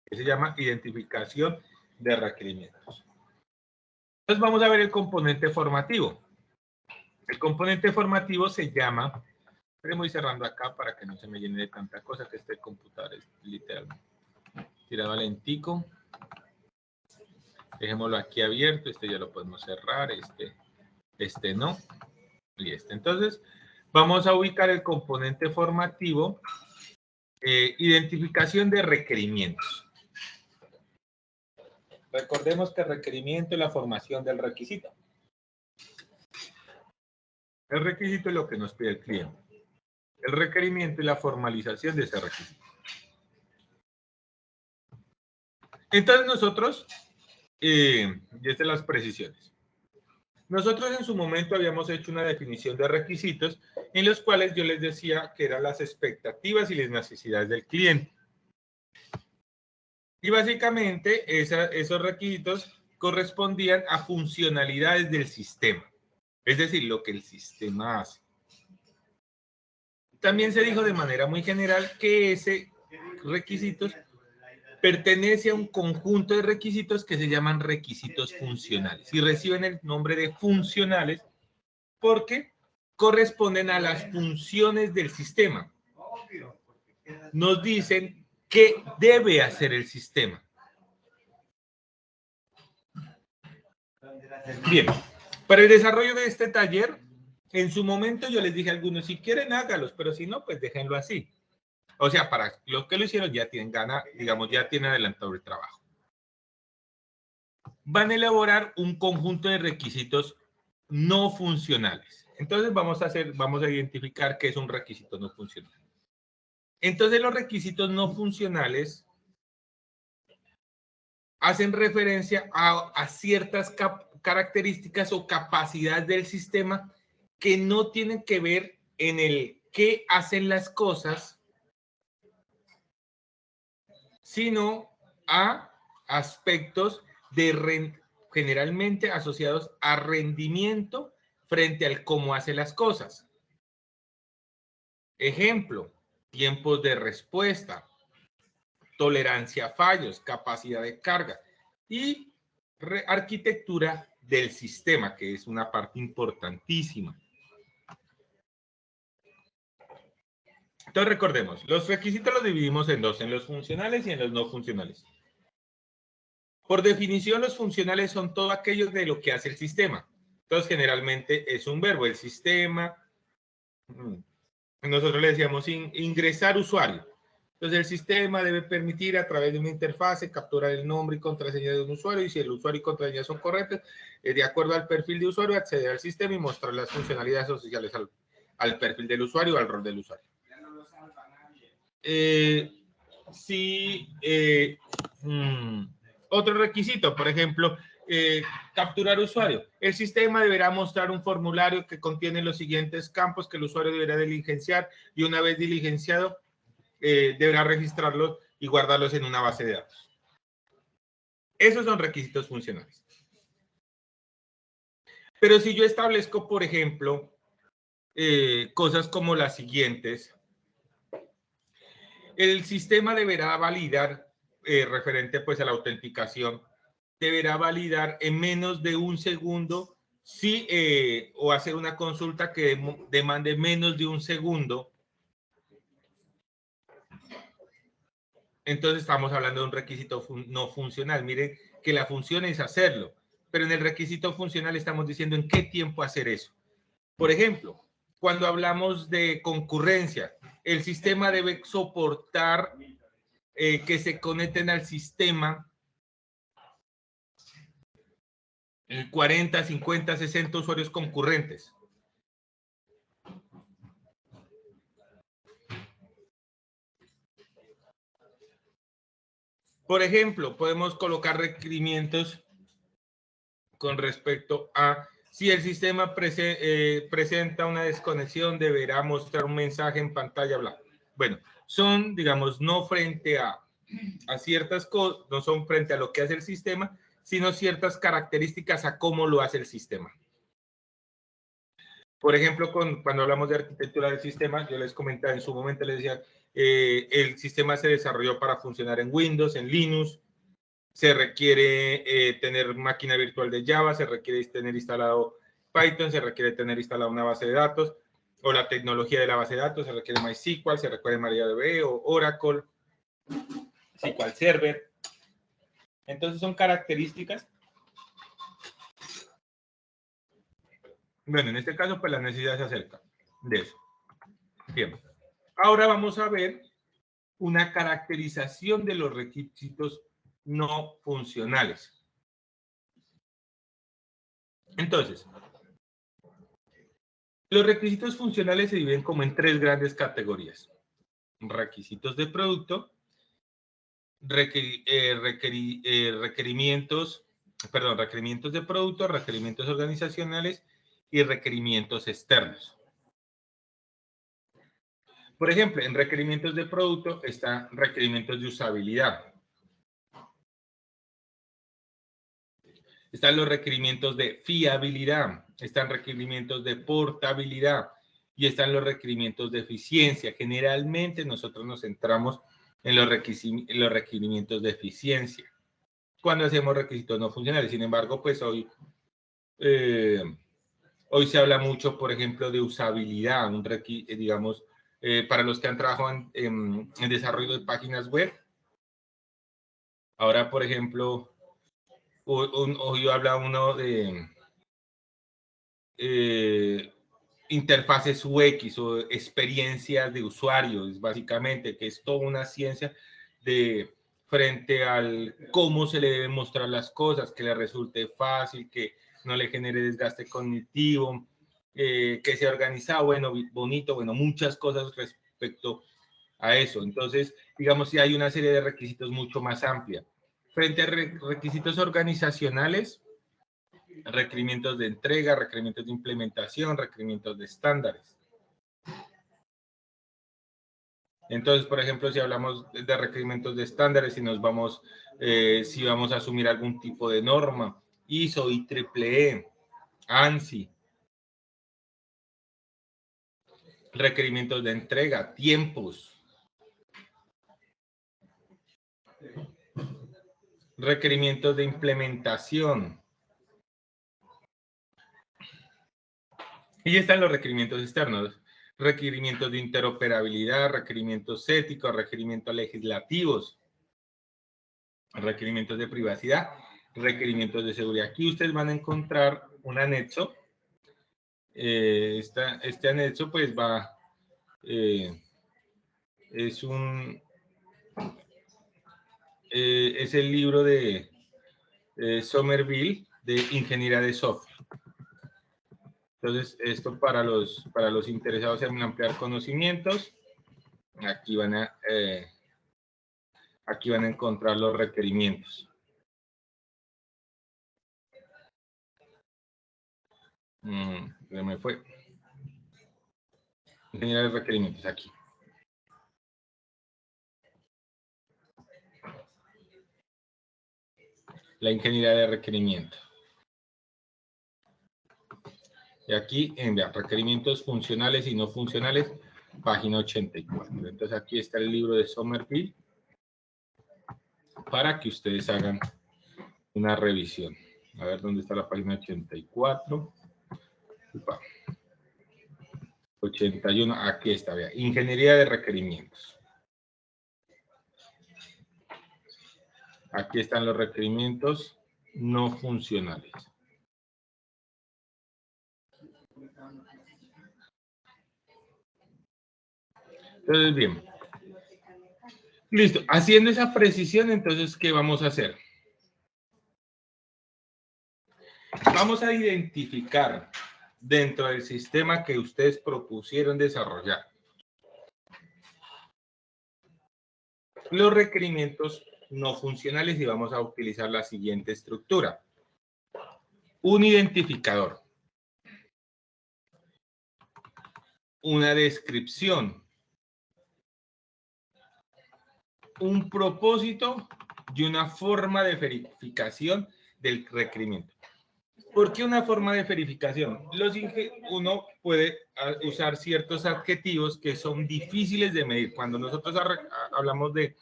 que se llama identificación de requerimientos. Entonces vamos a ver el componente formativo. El componente formativo se llama, voy cerrando acá para que no se me llene de tanta cosa, que este computador es literalmente tirado lentico. Dejémoslo aquí abierto, este ya lo podemos cerrar, este no, y este. Entonces, vamos a ubicar el componente formativo, identificación de requerimientos. Recordemos que el requerimiento es la formación del requisito. El requisito es lo que nos pide el cliente. El requerimiento es la formalización de ese requisito. Entonces nosotros, y estas son las precisiones. Nosotros en su momento habíamos hecho una definición de requisitos en los cuales yo les decía que eran las expectativas y las necesidades del cliente. Y básicamente esos requisitos correspondían a funcionalidades del sistema. Es decir, lo que el sistema hace. También se dijo de manera muy general que ese requisitos pertenece a un conjunto de requisitos que se llaman requisitos funcionales y reciben el nombre de funcionales porque corresponden a las funciones del sistema. Nos dicen qué debe hacer el sistema. Bien, para el desarrollo de este taller, en su momento yo les dije a algunos, si quieren hágalos, pero si no, pues déjenlo así. O sea, para los que lo hicieron ya tienen ganas, digamos, ya tienen adelantado el trabajo. Van a elaborar un conjunto de requisitos no funcionales. Entonces vamos a identificar qué es un requisito no funcional. Entonces los requisitos no funcionales hacen referencia a ciertas características o capacidades del sistema que no tienen que ver en el qué hacen las cosas, sino a aspectos generalmente asociados a rendimiento frente al cómo hace las cosas. Ejemplo, tiempos de respuesta, tolerancia a fallos, capacidad de carga y arquitectura del sistema, que es una parte importantísima. Entonces recordemos, los requisitos los dividimos en dos, en los funcionales y en los no funcionales. Por definición, los funcionales son todo aquello de lo que hace el sistema. Entonces, generalmente es un verbo, el sistema. Nosotros le decíamos ingresar usuario. Entonces, el sistema debe permitir a través de una interfase capturar el nombre y contraseña de un usuario, y si el usuario y contraseña son correctos, de acuerdo al perfil de usuario, acceder al sistema y mostrar las funcionalidades asociadas al perfil del usuario o al rol del usuario. Otro requisito, por ejemplo, capturar usuario. El sistema deberá mostrar un formulario que contiene los siguientes campos que el usuario deberá diligenciar, y una vez diligenciado, deberá registrarlos y guardarlos en una base de datos. Esos son requisitos funcionales. Pero si yo establezco, por ejemplo, cosas como las siguientes, el sistema deberá validar, referente pues a la autenticación, deberá validar en menos de un segundo o hacer una consulta que demande menos de un segundo. Entonces estamos hablando de un requisito no funcional. Miren que la función es hacerlo, pero en el requisito funcional estamos diciendo en qué tiempo hacer eso. Por ejemplo, cuando hablamos de concurrencia, el sistema debe soportar que se conecten al sistema 40, 50, 60 usuarios concurrentes. Por ejemplo, podemos colocar requerimientos con respecto a si el sistema presenta una desconexión, deberá mostrar un mensaje en pantalla, bla. Bueno, son, digamos, no frente a ciertas cosas, no son frente a lo que hace el sistema, sino ciertas características a cómo lo hace el sistema. Por ejemplo, cuando hablamos de arquitectura del sistema, yo les comentaba en su momento, les decía, el sistema se desarrolló para funcionar en Windows, en Linux, se requiere tener máquina virtual de Java, se requiere tener instalado Python, se requiere tener instalada una base de datos, o la tecnología de la base de datos, se requiere MySQL, se requiere MariaDB o Oracle, SQL Server. Entonces son características. Bueno, en este caso, pues la necesidad se acerca de eso. Bien. Ahora vamos a ver una caracterización de los requisitos no funcionales. Entonces, los requisitos funcionales se dividen como en tres grandes categorías. Requisitos de producto, requerimientos de producto, requerimientos organizacionales y requerimientos externos. Por ejemplo, en requerimientos de producto están requerimientos de usabilidad. Están los requerimientos de fiabilidad, están requerimientos de portabilidad y están los requerimientos de eficiencia. Generalmente nosotros nos centramos en los requerimientos de eficiencia cuando hacemos requisitos no funcionales. Sin embargo, pues hoy se habla mucho, por ejemplo, de usabilidad, digamos, para los que han trabajado en desarrollo de páginas web. Ahora, por ejemplo, hoy habla uno de interfaces UX o experiencias de usuarios, básicamente, que es toda una ciencia frente al cómo se le deben mostrar las cosas, que le resulte fácil, que no le genere desgaste cognitivo, que sea organizado, bueno, bonito, bueno, muchas cosas respecto a eso. Entonces, digamos, si hay una serie de requisitos mucho más amplia. Frente a requisitos organizacionales, requerimientos de entrega, requerimientos de implementación, requerimientos de estándares. Entonces, por ejemplo, si hablamos de requerimientos de estándares, si vamos a asumir algún tipo de norma, ISO, IEEE, ANSI, requerimientos de entrega, tiempos, requerimientos de implementación. Y están los requerimientos externos, requerimientos de interoperabilidad, requerimientos éticos, requerimientos legislativos, requerimientos de privacidad, requerimientos de seguridad. Aquí ustedes van a encontrar un anexo. Este anexo pues es el libro de Somerville de Ingeniería de Software. Entonces, esto para los interesados en ampliar conocimientos, aquí van a encontrar los requerimientos. Se me fue. Ingeniería de requerimientos, aquí. La ingeniería de requerimientos. Y aquí en requerimientos funcionales y no funcionales, página 84. Entonces aquí está el libro de Somerville para que ustedes hagan una revisión. A ver dónde está la página 84. 81, aquí está, vea. Ingeniería de requerimientos. Aquí están los requerimientos no funcionales. Entonces, bien. Listo. Haciendo esa precisión, entonces, ¿qué vamos a hacer? Vamos a identificar dentro del sistema que ustedes propusieron desarrollar los requerimientos no funcionales y vamos a utilizar la siguiente estructura. Un identificador. Una descripción. Un propósito y una forma de verificación del requerimiento. ¿Por qué una forma de verificación? Uno puede usar ciertos adjetivos que son difíciles de medir. Cuando nosotros hablamos de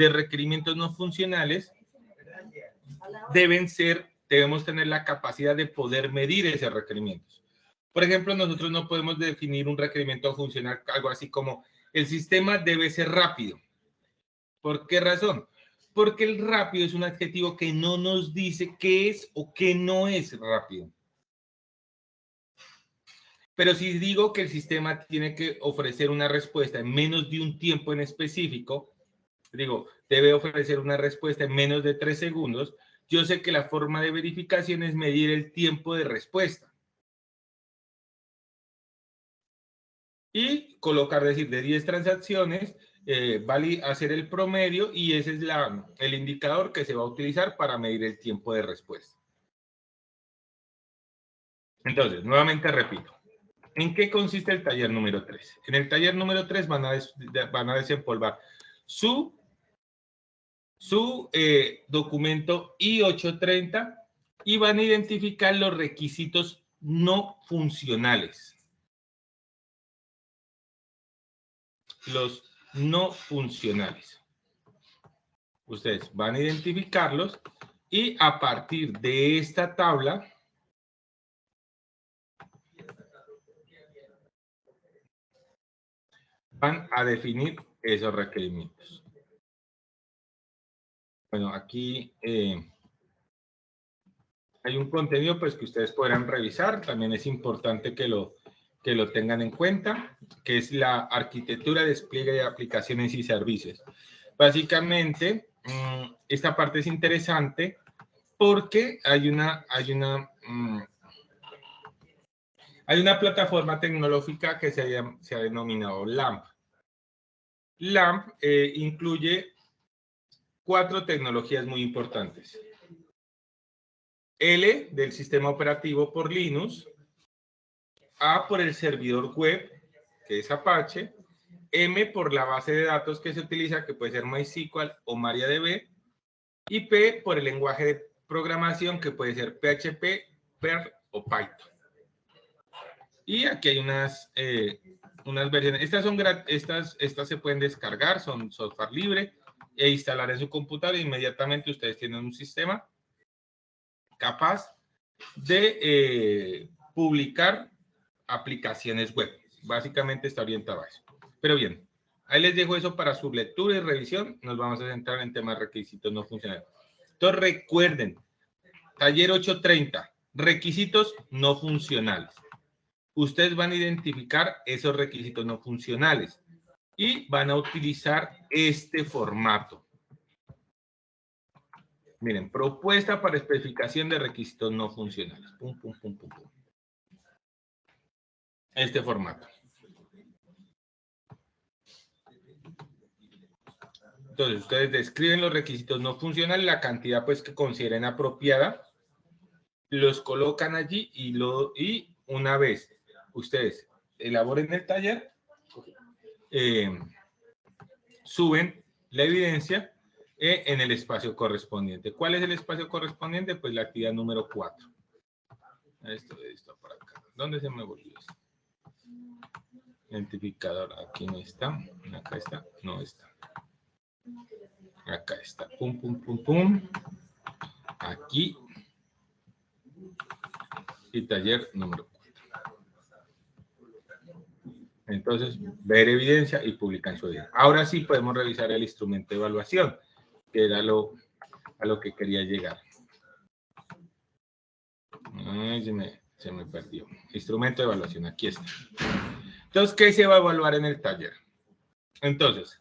requerimientos no funcionales, debemos tener la capacidad de poder medir esos requerimientos. Por ejemplo, nosotros no podemos definir un requerimiento funcional, algo así como el sistema debe ser rápido. ¿Por qué razón? Porque el rápido es un adjetivo que no nos dice qué es o qué no es rápido. Pero si digo que el sistema tiene que ofrecer una respuesta en menos de un tiempo en específico, digo, debe ofrecer una respuesta en menos de 3 segundos, yo sé que la forma de verificación es medir el tiempo de respuesta. Y colocar, decir, de 10 transacciones, vale hacer el promedio y ese es el indicador que se va a utilizar para medir el tiempo de respuesta. Entonces, nuevamente repito. ¿En qué consiste el taller número 3? En el taller número 3 van a desempolvar su documento I-830 y van a identificar los requisitos no funcionales. Los no funcionales. Ustedes van a identificarlos y a partir de esta tabla van a definir esos requerimientos. Bueno, aquí hay un contenido pues que ustedes podrán revisar. También es importante que lo tengan en cuenta, que es la arquitectura, despliegue de aplicaciones y servicios. Básicamente, esta parte es interesante porque hay una plataforma tecnológica que se ha denominado LAMP. LAMP incluye 4 tecnologías muy importantes. L del sistema operativo por Linux, A por el servidor web, que es Apache, M por la base de datos que se utiliza, que puede ser MySQL o MariaDB, y P por el lenguaje de programación, que puede ser PHP, Perl o Python. Y aquí hay unas versiones. Estas se pueden descargar, son software libre, e instalar en su computadora. Inmediatamente ustedes tienen un sistema capaz de publicar aplicaciones web. Básicamente está orientado a eso. Pero bien, ahí les dejo eso para su lectura y revisión. Nos vamos a centrar en temas de requisitos no funcionales. Entonces recuerden, taller 830, requisitos no funcionales. Ustedes van a identificar esos requisitos no funcionales y van a utilizar este formato. Miren, propuesta para especificación de requisitos no funcionales. Pum, pum, pum, pum, pum. Este formato. Entonces, ustedes describen los requisitos no funcionales, la cantidad pues que consideren apropiada, los colocan allí y una vez ustedes elaboren el taller, suben la evidencia en el espacio correspondiente. ¿Cuál es el espacio correspondiente? Pues la actividad número 4. Esto por acá. ¿Dónde se me volvió esto? Identificador, aquí no está. Acá está, no está. Acá está. Pum, pum, pum, pum. Aquí. Y taller número 4. Entonces, ver evidencia y publicar su evidencia. Ahora sí podemos revisar el instrumento de evaluación, que era a lo que quería llegar. Ay, se me perdió. Instrumento de evaluación, aquí está. Entonces, ¿qué se va a evaluar en el taller? Entonces,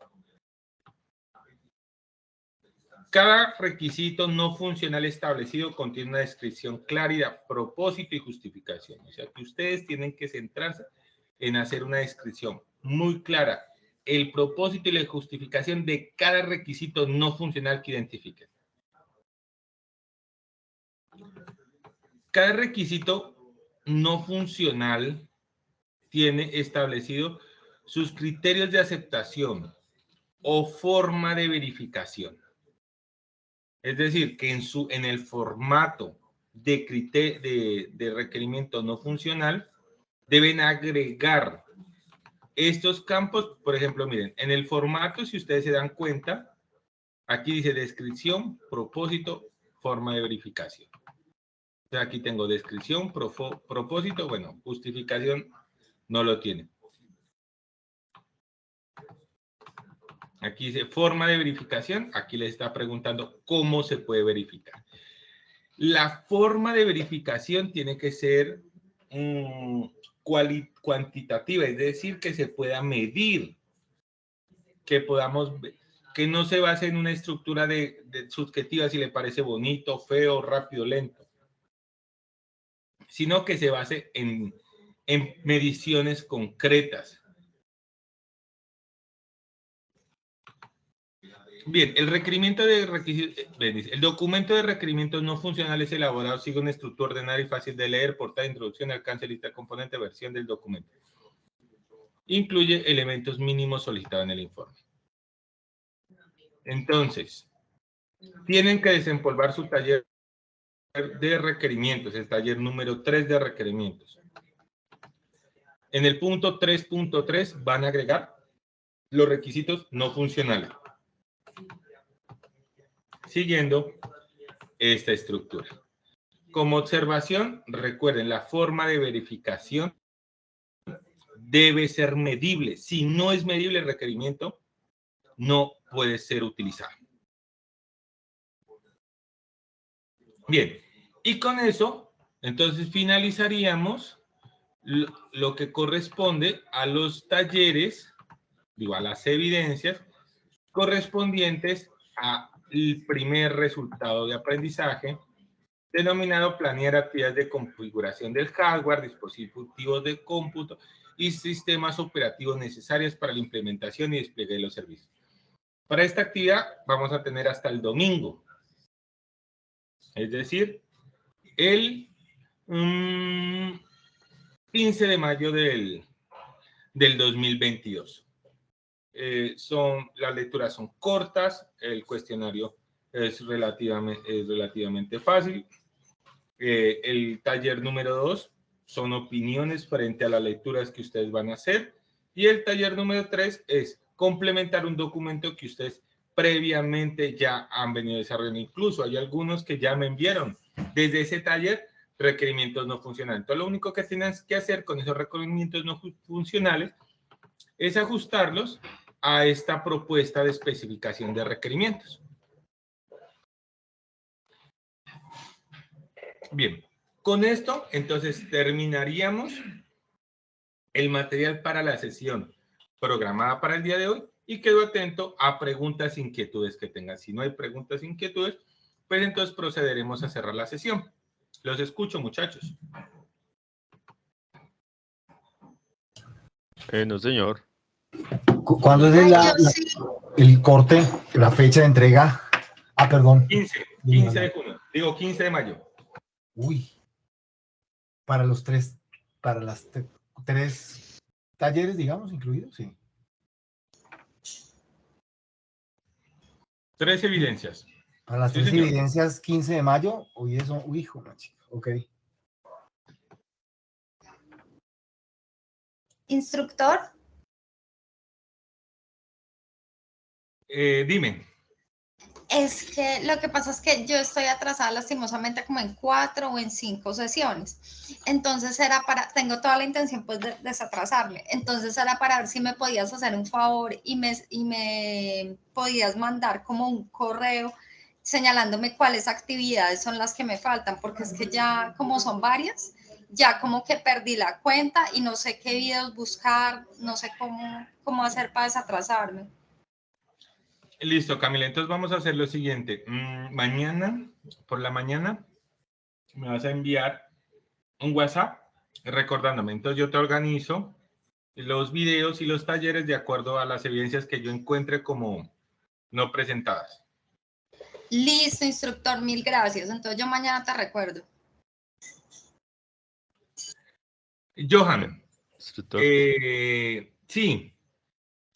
cada requisito no funcional establecido contiene una descripción clara, propósito y justificación. O sea, que ustedes tienen que centrarse en hacer una descripción muy clara, el propósito y la justificación de cada requisito no funcional que identifiquen. Cada requisito no funcional tiene establecido sus criterios de aceptación o forma de verificación. Es decir, que en el formato de requerimiento no funcional deben agregar estos campos. Por ejemplo, miren, en el formato, si ustedes se dan cuenta, aquí dice descripción, propósito, forma de verificación. Entonces aquí tengo descripción, propósito, bueno, justificación no lo tiene. Aquí dice forma de verificación, aquí les está preguntando cómo se puede verificar. La forma de verificación tiene que ser cuantitativa, es decir, que se pueda medir, que no se base en una estructura de subjetiva si le parece bonito, feo, rápido, lento, sino que se base en mediciones concretas. Bien, el documento de requerimientos no funcionales elaborado sigue una estructura ordenada y fácil de leer, portada, introducción, alcance, lista, componente, versión del documento. Incluye elementos mínimos solicitados en el informe. Entonces, tienen que desempolvar su taller de requerimientos, el taller número 3 de requerimientos. En el punto 3.3 van a agregar los requisitos no funcionales, siguiendo esta estructura. Como observación, recuerden, la forma de verificación debe ser medible. Si no es medible el requerimiento, no puede ser utilizado. Bien, y con eso, entonces finalizaríamos lo que corresponde a los talleres, a las evidencias correspondientes al primer resultado de aprendizaje, denominado planear actividades de configuración del hardware, dispositivos de cómputo y sistemas operativos necesarios para la implementación y despliegue de los servicios. Para esta actividad vamos a tener hasta el domingo, es decir, el 15 de mayo del 2022. las lecturas son cortas, el cuestionario es relativamente fácil. El taller número 2 son opiniones frente a las lecturas que ustedes van a hacer. Y el taller número 3 es complementar un documento que ustedes previamente ya han venido desarrollando. Incluso hay algunos que ya me enviaron desde ese taller requerimientos no funcionales. Entonces, lo único que tienes que hacer con esos requerimientos no funcionales es ajustarlos a esta propuesta de especificación de requerimientos. Bien, con esto, entonces, terminaríamos el material para la sesión programada para el día de hoy y quedo atento a preguntas e inquietudes que tengan. Si no hay preguntas e inquietudes, pues entonces procederemos a cerrar la sesión. Los escucho, muchachos. No, señor. ¿Cuándo es el corte, la fecha de entrega? Ah, perdón. 15 de junio. Digo, 15 de mayo. Uy. Para los tres, para las tres talleres, digamos, incluidos, sí. 3 evidencias. Para las Sí, tres señor. evidencias, 15 de mayo, hoy eso, uy, hijo, chica. Ok. Instructor, Dime. es que lo que pasa es que yo estoy atrasada lastimosamente como en 4 o en 5 sesiones. Entonces era tengo toda la intención pues de desatrasarme. Entonces era para ver si me podías hacer un favor y me podías mandar como un correo señalándome cuáles actividades son las que me faltan, porque es que ya como son varias, ya como que perdí la cuenta y no sé qué videos buscar, no sé cómo hacer para desatrasarme. Listo, Camila. Entonces vamos a hacer lo siguiente. Mañana, por la mañana, me vas a enviar un WhatsApp recordándome. Entonces yo te organizo los videos y los talleres de acuerdo a las evidencias que yo encuentre como no presentadas. Listo, instructor, mil gracias. Entonces yo mañana te recuerdo. Johan, Instructor. sí,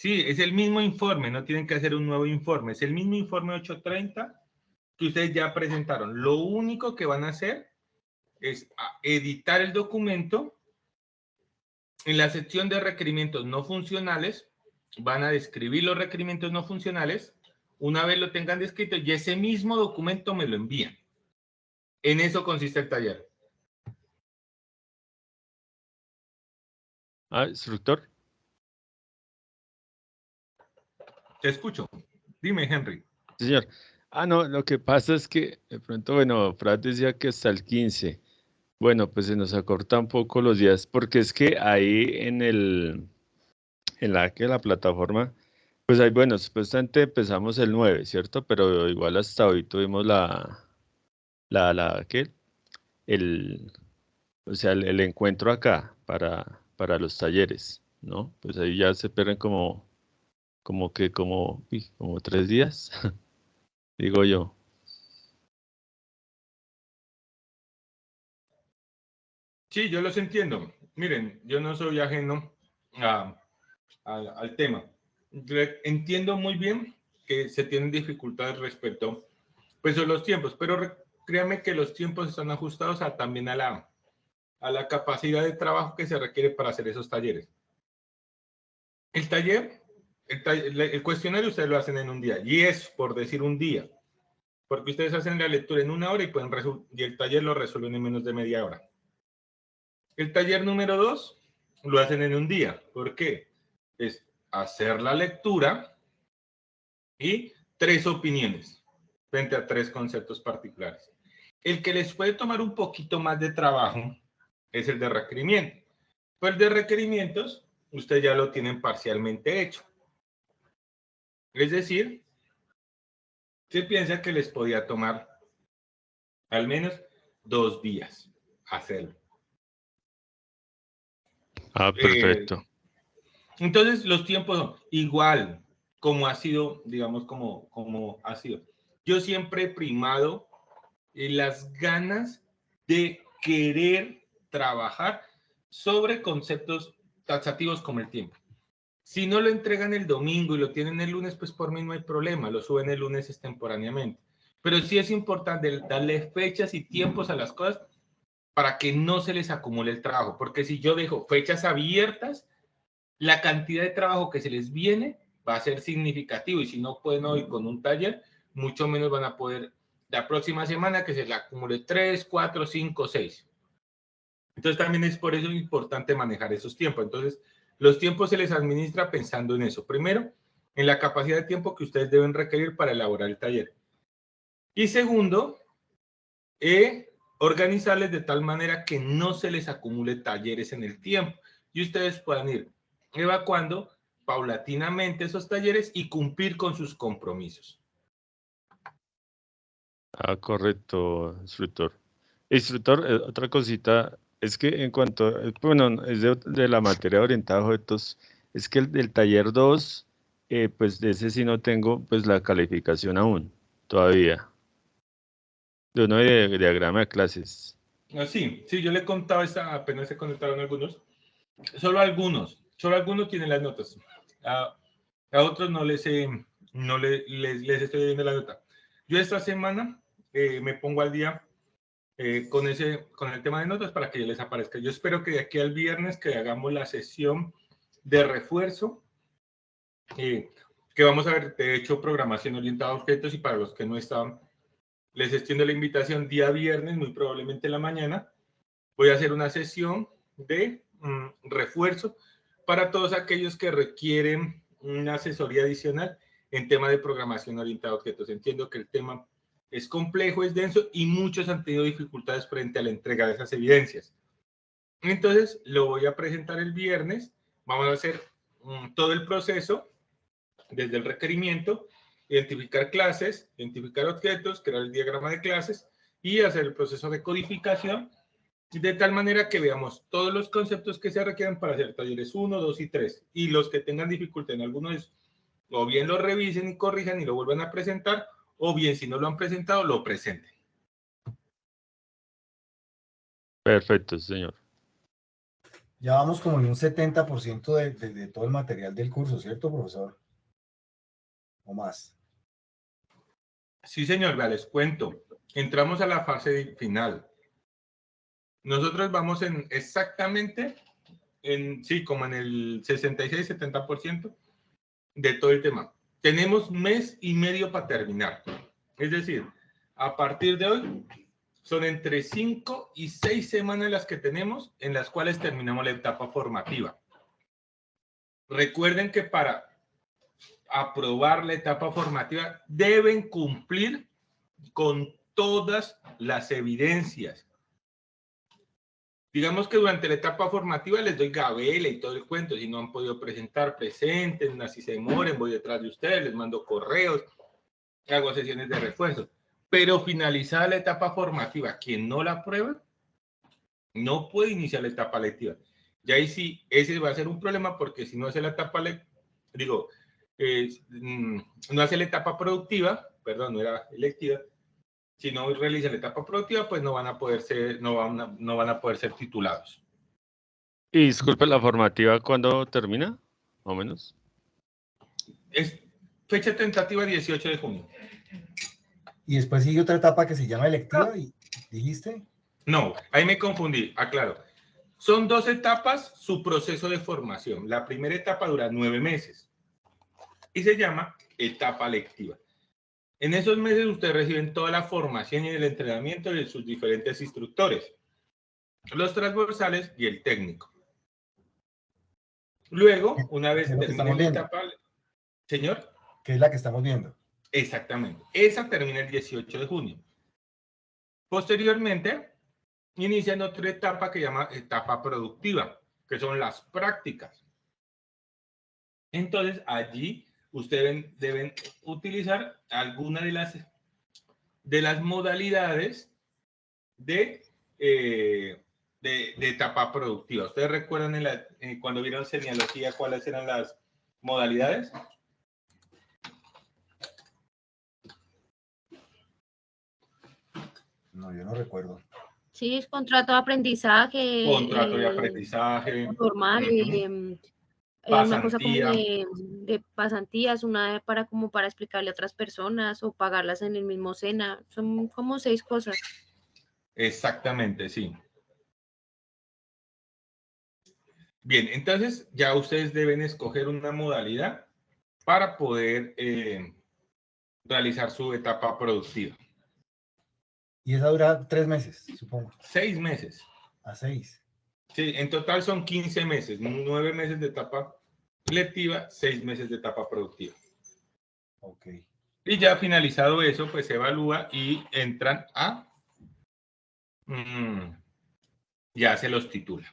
es el mismo informe, no tienen que hacer un nuevo informe, es el mismo informe 830 que ustedes ya presentaron. Lo único que van a hacer es editar el documento. En la sección de requerimientos no funcionales, van a describir los requerimientos no funcionales. Una vez lo tengan descrito, y ese mismo documento me lo envían. En eso consiste el taller. Instructor. Te escucho. Dime, Henry. Sí, señor. No, lo que pasa es que de pronto, bueno, Fran decía que hasta el 15. Bueno, pues se nos acortan un poco los días, porque es que ahí en la plataforma, pues ahí, bueno, supuestamente empezamos el 9, ¿cierto? Pero igual hasta hoy tuvimos ¿qué? O sea, el encuentro acá para los talleres, ¿no? Pues ahí ya se pierden como 3 días, digo yo. Sí, yo los entiendo. Miren, yo no soy ajeno al tema. Entiendo muy bien que se tienen dificultades respecto pues, a los tiempos, pero créanme que los tiempos están ajustados también a la capacidad de trabajo que se requiere para hacer esos talleres. El cuestionario ustedes lo hacen en un día, y es por decir un día, porque ustedes hacen la lectura en 1 hora y el taller lo resuelven en menos de media hora. El taller número 2 lo hacen en un día. ¿Por qué? Es hacer la lectura y 3 opiniones frente a 3 conceptos particulares. El que les puede tomar un poquito más de trabajo es el de requerimiento. Pues el de requerimientos, ustedes ya lo tienen parcialmente hecho. Es decir, se piensa que les podía tomar al menos 2 días hacerlo. Perfecto. Entonces, los tiempos son igual, como ha sido, digamos, como ha sido. Yo siempre he primado las ganas de querer trabajar sobre conceptos taxativos como el tiempo. Si no lo entregan el domingo y lo tienen el lunes, pues por mí no hay problema, lo suben el lunes extemporáneamente. Pero sí es importante darle fechas y tiempos a las cosas para que no se les acumule el trabajo, porque si yo dejo fechas abiertas, la cantidad de trabajo que se les viene va a ser significativo, y si no pueden hoy con un taller, mucho menos van a poder la próxima semana que se les acumule 3, 4, 5, 6. Entonces también es por eso importante manejar esos tiempos. Entonces, los tiempos se les administra pensando en eso. Primero, en la capacidad de tiempo que ustedes deben requerir para elaborar el taller. Y segundo, organizarles de tal manera que no se les acumule talleres en el tiempo y ustedes puedan ir evacuando paulatinamente esos talleres y cumplir con sus compromisos. Ah, correcto, instructor. Instructor, otra cosita, es que en cuanto, bueno, es de la materia orientada a objetos, es que el del taller 2, pues de ese sí no tengo pues la calificación aún, todavía. De uno de diagrama de clases. Sí, yo le contaba, apenas se conectaron algunos. Solo algunos tienen las notas. A otros no les estoy viendo la nota. Yo esta semana me pongo al día con el tema de notas para que ya les aparezca. Yo espero que de aquí al viernes que hagamos la sesión de refuerzo, que vamos a ver, de hecho, programación orientada a objetos, y para los que no estaban, les extiendo la invitación día viernes, muy probablemente en la mañana. Voy a hacer una sesión de refuerzo para todos aquellos que requieren una asesoría adicional en tema de programación orientada a objetos. Entiendo que el tema es complejo, es denso y muchos han tenido dificultades frente a la entrega de esas evidencias. Entonces, lo voy a presentar el viernes. Vamos a hacer todo el proceso desde el requerimiento, identificar clases, identificar objetos, crear el diagrama de clases y hacer el proceso de codificación, de tal manera que veamos todos los conceptos que se requieran para hacer talleres 1, 2 y 3. Y los que tengan dificultad en alguno de esos, o bien lo revisen y corrijan y lo vuelvan a presentar, o bien si no lo han presentado, lo presenten. Perfecto, señor. Ya vamos como en un 70% de todo el material del curso, ¿cierto, profesor? ¿O más? Sí, señor, les cuento. Entramos a la fase final. Nosotros vamos exactamente como en el 66-70% de todo el tema. Tenemos mes y medio para terminar. Es decir, a partir de hoy, son entre 5 y 6 semanas las que tenemos, en las cuales terminamos la etapa formativa. Recuerden que para aprobar la etapa formativa deben cumplir con todas las evidencias. Digamos que durante la etapa formativa les doy gabela y todo el cuento. Si no han podido presentar, presenten, así se demoren, voy detrás de ustedes, les mando correos, hago sesiones de refuerzo. Pero finalizada la etapa formativa, quien no la aprueba, no puede iniciar la etapa lectiva. Y ahí sí, ese va a ser un problema, porque si no hace la etapa no hace la etapa productiva, perdón, no era electiva, si no realiza la etapa productiva, pues no van a poder ser titulados. Y disculpe, ¿la formativa cuándo termina? Más o menos. Es fecha tentativa 18 de junio. Y después sigue otra etapa que se llama electiva, y ¿dijiste? No, ahí me confundí, aclaro. Son 2 etapas su proceso de formación. La primera etapa dura 9 meses y se llama etapa lectiva. En esos meses ustedes reciben toda la formación y el entrenamiento de sus diferentes instructores, los transversales y el técnico. Luego, una vez termine la etapa... Señor. ¿Qué es la que estamos viendo? Exactamente. Esa termina el 18 de junio. Posteriormente, inician otra etapa que se llama etapa productiva, que son las prácticas. Entonces, allí ustedes deben utilizar alguna de las modalidades de etapa productiva. ¿Ustedes recuerdan cuando vieron semiología cuáles eran las modalidades? No, yo no recuerdo. Sí, es contrato de aprendizaje. Contrato de aprendizaje. Normal. una cosa como pasantía. de pasantías, una para como para explicarle a otras personas o pagarlas en el mismo SENA. Son como 6 cosas. Exactamente, sí. Bien, entonces ya ustedes deben escoger una modalidad para poder realizar su etapa productiva. Y esa dura 3 meses, supongo. 6 meses. A 6. Sí, en total son 15 meses, 9 meses de etapa lectiva, 6 meses de etapa productiva. Ok. Y ya finalizado eso, pues se evalúa y entran a... ya se los titula.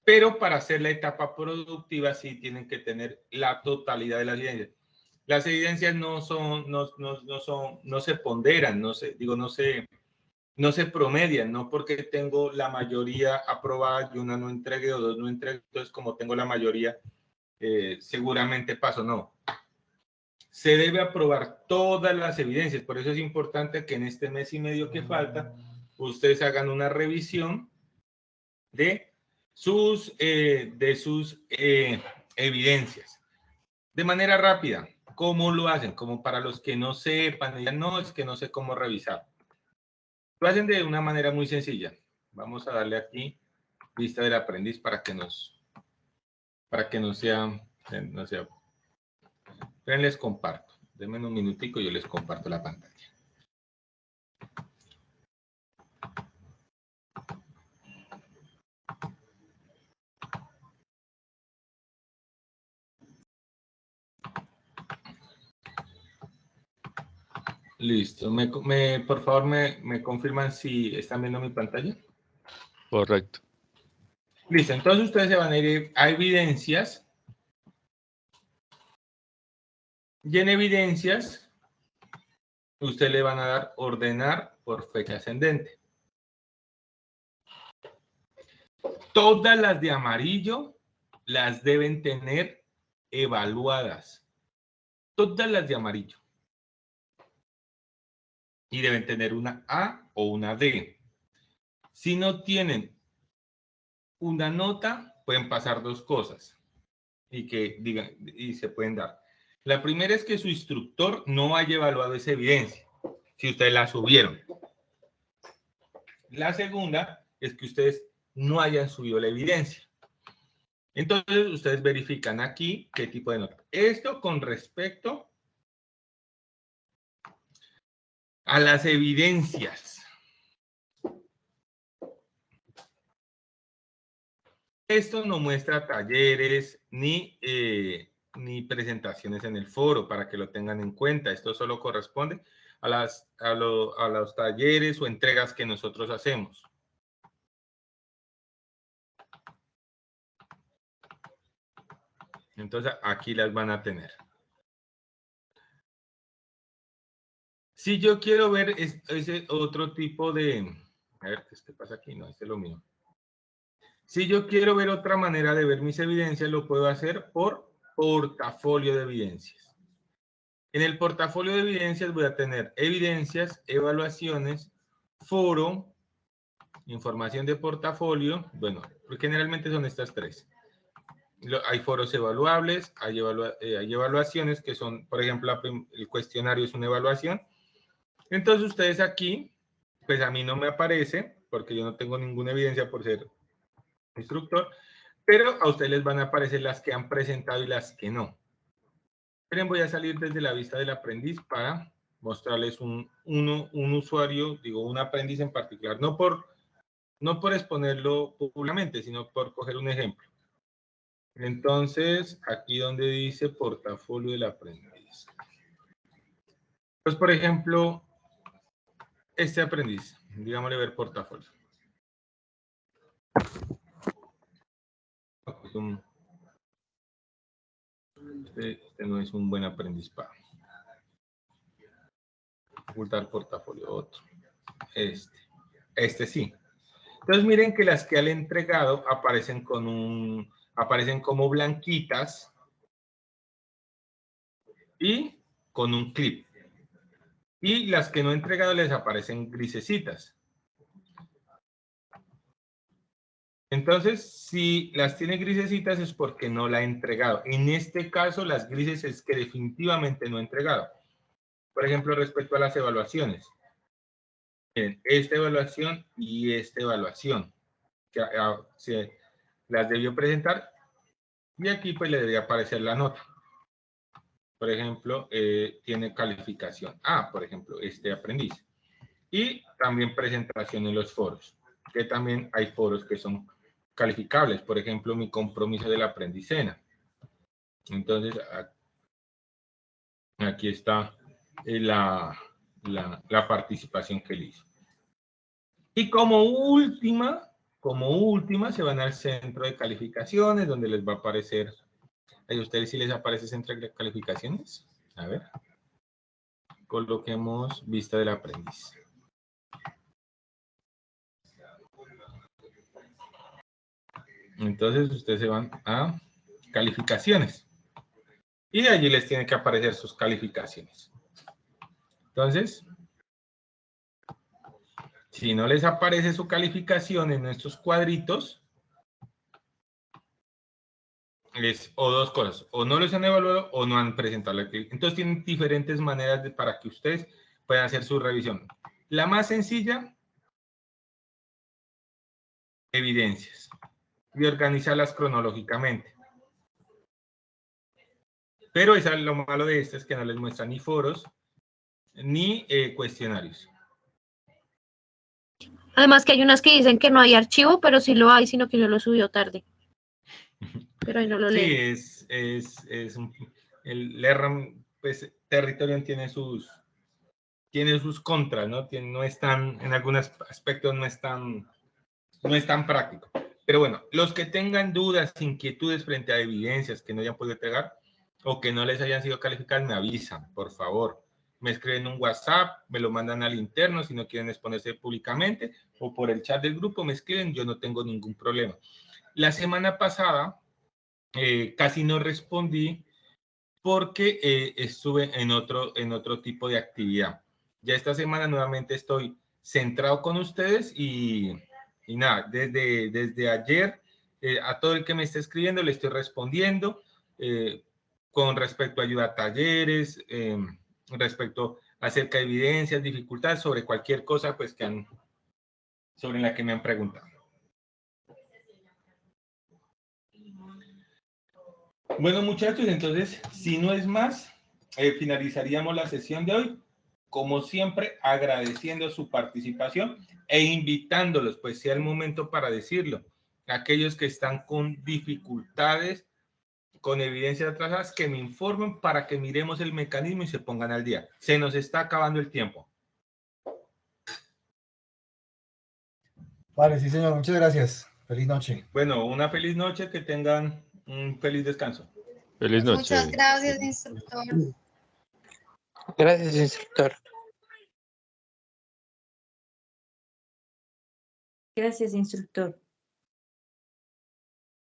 Pero para hacer la etapa productiva sí tienen que tener la totalidad de las evidencias. Las evidencias no se ponderan, no se promedian, no porque tengo la mayoría aprobada y una no entregue o 2 no entregue, entonces como tengo la mayoría, seguramente paso, no. Se debe aprobar todas las evidencias, por eso es importante que en este mes y medio que falta, ustedes hagan una revisión de sus evidencias. De manera rápida, ¿cómo lo hacen? Como para los que no sepan, digan, no, es que no sé cómo revisar. Lo hacen de una manera muy sencilla. Vamos a darle aquí vista del aprendiz para que no sea. Pero les comparto. Denme un minutico y yo les comparto la pantalla. Listo. Por favor, me confirman si están viendo mi pantalla. Correcto. Listo. Entonces ustedes se van a ir a evidencias. Y en evidencias, ustedes le van a dar ordenar por fecha ascendente. Todas las de amarillo las deben tener evaluadas. Todas las de amarillo. Y deben tener una A o una D. Si no tienen una nota, pueden pasar 2 cosas y se pueden dar. La primera es que su instructor no haya evaluado esa evidencia, si ustedes la subieron. La segunda es que ustedes no hayan subido la evidencia. Entonces, ustedes verifican aquí qué tipo de nota. Esto con respecto a las evidencias. Esto no muestra talleres ni presentaciones en el foro para que lo tengan en cuenta. Esto solo corresponde a los talleres o entregas que nosotros hacemos. Entonces, aquí las van a tener. Si yo quiero ver ese otro tipo de... A ver, ¿qué pasa aquí? No, este es lo mío. Si yo quiero ver otra manera de ver mis evidencias, lo puedo hacer por portafolio de evidencias. En el portafolio de evidencias voy a tener evidencias, evaluaciones, foro, información de portafolio. Bueno, generalmente son estas 3. Hay foros evaluables, hay evaluaciones que son, por ejemplo, el cuestionario es una evaluación. Entonces ustedes aquí, pues a mí no me aparece, porque yo no tengo ninguna evidencia por ser instructor, pero a ustedes les van a aparecer las que han presentado y las que no. Miren, voy a salir desde la vista del aprendiz para mostrarles un usuario, digo, un aprendiz en particular, no por exponerlo públicamente, sino por coger un ejemplo. Entonces, aquí donde dice portafolio del aprendiz. Pues, por ejemplo, este aprendiz, digámosle ver portafolio. Este no es un buen aprendiz para ocultar portafolio. Otro. Este sí. Entonces miren que las que han entregado aparecen como blanquitas y con un clip. Y las que no he entregado les aparecen grisecitas. Entonces, si las tiene grisecitas es porque no la ha entregado. En este caso, las grises es que definitivamente no ha entregado. Por ejemplo, respecto a las evaluaciones. Miren, esta evaluación y esta evaluación, que se las debió presentar, y aquí pues le debería aparecer la nota. Por ejemplo, tiene calificación A, por ejemplo, este aprendiz. Y también presentación en los foros, que también hay foros que son calificables. Por ejemplo, mi compromiso de la aprendicena. Entonces, aquí está la participación que él hizo. Y como última se van al centro de calificaciones, donde les va a aparecer. ¿A ustedes sí les aparece centro de calificaciones? A ver. Coloquemos vista del aprendiz. Entonces, ustedes se van a calificaciones. Y de allí les tienen que aparecer sus calificaciones. Entonces, si no les aparece su calificación en estos cuadritos, es o dos cosas, o no los han evaluado o no han presentado la actividad. Entonces tienen diferentes maneras para que ustedes puedan hacer su revisión. La más sencilla, evidencias, y organizarlas cronológicamente. Pero eso es lo malo de esto, es que no les muestra ni foros, ni cuestionarios. Además que hay unas que dicen que no hay archivo, pero sí lo hay, sino que yo lo subió tarde. Pero ahí no lo leen. Sí, el RAM, pues, Territorion tiene sus contras, ¿no? No es tan, en algunos aspectos no es tan práctico. Pero bueno, los que tengan dudas, inquietudes frente a evidencias que no hayan podido entregar o que no les hayan sido calificadas, me avisan, por favor. Me escriben un WhatsApp, me lo mandan al interno si no quieren exponerse públicamente, o por el chat del grupo me escriben, yo no tengo ningún problema. La semana pasada casi no respondí porque estuve en otro tipo de actividad. Ya esta semana nuevamente estoy centrado con ustedes y nada, desde ayer a todo el que me está escribiendo le estoy respondiendo con respecto a ayuda a talleres, respecto acerca de evidencias, dificultades, sobre cualquier cosa pues sobre la que me han preguntado. Bueno, muchachos, entonces, si no es más, finalizaríamos la sesión de hoy. Como siempre, agradeciendo su participación e invitándolos, pues sea el momento para decirlo, aquellos que están con dificultades, con evidencias atrasadas, que me informen para que miremos el mecanismo y se pongan al día. Se nos está acabando el tiempo. Vale, sí, señor. Muchas gracias. Feliz noche. Bueno, una feliz noche, que tengan un feliz descanso. Feliz noche. Muchas gracias, instructor. Gracias, instructor. Gracias, instructor.